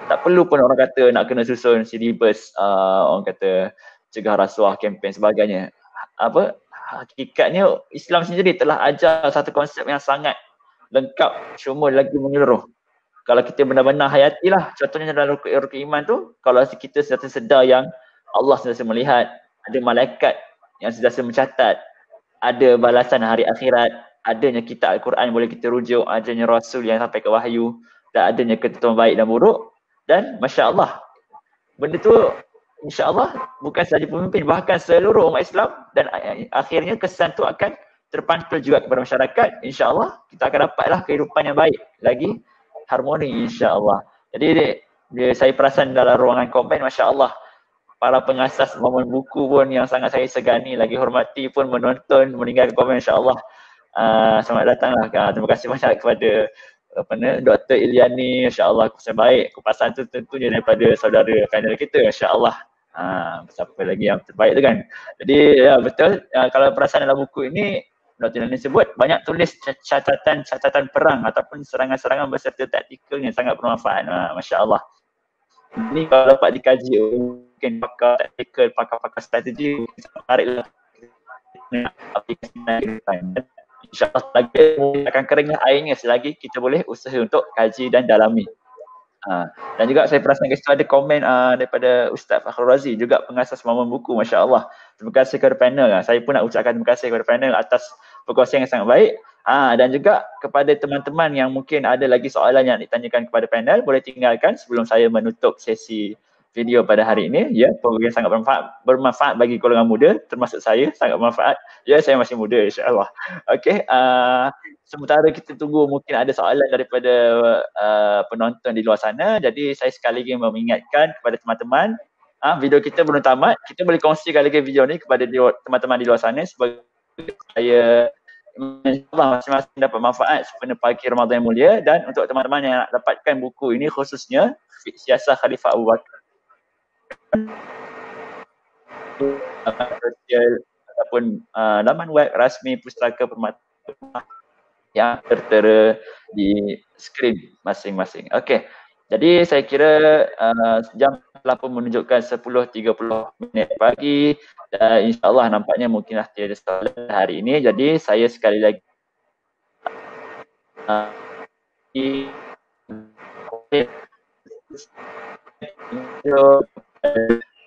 Tak perlu pun orang kata nak kena susun silibus orang kata cegah rasuah, kempen sebagainya. Hakikatnya Islam sendiri telah ajar satu konsep yang sangat lengkap, syumul lagi menyeluruh. Kalau kita benar-benar hayatilah, contohnya dalam rukun iman tu, kalau kita sentiasa sedar yang Allah sentiasa melihat, ada malaikat yang sentiasa mencatat, ada balasan hari akhirat, adanya kitab Al-Quran boleh kita rujuk, adanya Rasul yang sampai ke wahyu, dan adanya ketentuan baik dan buruk. Dan Masya Allah, benda tu Insya Allah bukan sahaja pemimpin, bahkan seluruh umat Islam, dan akhirnya kesan tu akan terpantul juga kepada masyarakat. Insya Allah kita akan dapatlah kehidupan yang baik lagi, harmoni insya Allah. Jadi saya perasan dalam ruangan komen, Masya Allah, para pengasas momen buku pun yang sangat saya segani, lagi hormati pun menonton, meninggalkan komen, Masya Allah. Selamat datanglah. Terima kasih banyak kepada Dr. Iliani, Masya Allah, kesan baik. Kupasan tu tentunya daripada saudara panel kita, Masya Allah. Siapa lagi yang terbaik tu kan. Jadi ya betul, kalau perasan dalam buku ini Dr. Iliani sebut banyak tulis catatan perang ataupun serangan-serangan beserta taktikalnya sangat bermanfaat. Masya Allah. Ini kalau dapat dikaji mungkin pakar taktikal, pakar-pakar strategi, tariklah aplikasi depan. InsyaAllah lagi akan keringlah airnya selagi kita boleh usaha untuk kaji dan dalami. Dan juga saya perasan guys, ada komen daripada Ustaz Fakhrul Razi, juga pengasas momen buku, Masya Allah. Terima kasih kepada panel. Saya pun nak ucapkan terima kasih kepada panel atas perkongsian yang sangat baik. Dan juga kepada teman-teman yang mungkin ada lagi soalan yang ditanyakan kepada panel, boleh tinggalkan sebelum saya menutup sesi video pada hari ini. Ya, program sangat bermanfaat bagi golongan muda, termasuk saya, sangat bermanfaat. Ya, saya masih muda, insya-Allah. Okey, sementara kita tunggu mungkin ada soalan daripada penonton di luar sana. Jadi saya sekali lagi mengingatkan kepada teman-teman, video kita belum tamat. Kita boleh kongsikan lagi video ni kepada teman-teman di luar sana sebagai saya insyaAllah masing-masing dapat manfaat sepenuh pagi Ramadan yang mulia. Dan untuk teman-teman yang nak dapatkan buku ini, khususnya Siasah Khalifah Abu Bakar, sosial ataupun laman web rasmi Pustaka Permata yang tertera di skrin masing-masing. Okey, jadi saya kira jam telah pun menunjukkan 10.30 minit pagi dan insyaAllah nampaknya mungkinlah tiada soalan hari ini. Jadi saya sekali lagi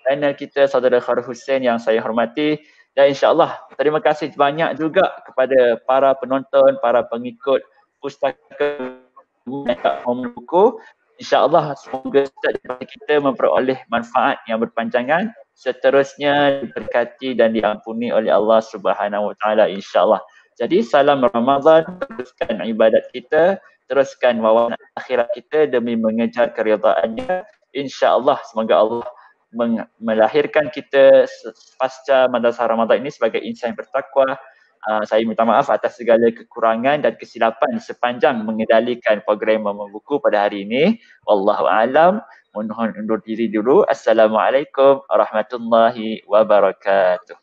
panel kita saudara Khairul Hussein yang saya hormati, dan insyaAllah terima kasih banyak juga kepada para penonton, para pengikut Pustaka Buku. InsyaAllah semoga kita memperoleh manfaat yang berpanjangan, seterusnya diberkati dan diampuni oleh Allah Subhanahu Wa Taala, insyaAllah. Jadi salam Ramadan, teruskan ibadat kita, teruskan wawasan akhirat kita demi mengejar keridhaannya. InsyaAllah semoga Allah melahirkan kita pasca madrasah Ramadan ini sebagai insan bertakwa. Saya minta maaf atas segala kekurangan dan kesilapan sepanjang mengendalikan program Momen Buku pada hari ini. Wallahu a'lam. Mohon undur diri dulu. Assalamualaikum warahmatullahi wabarakatuh.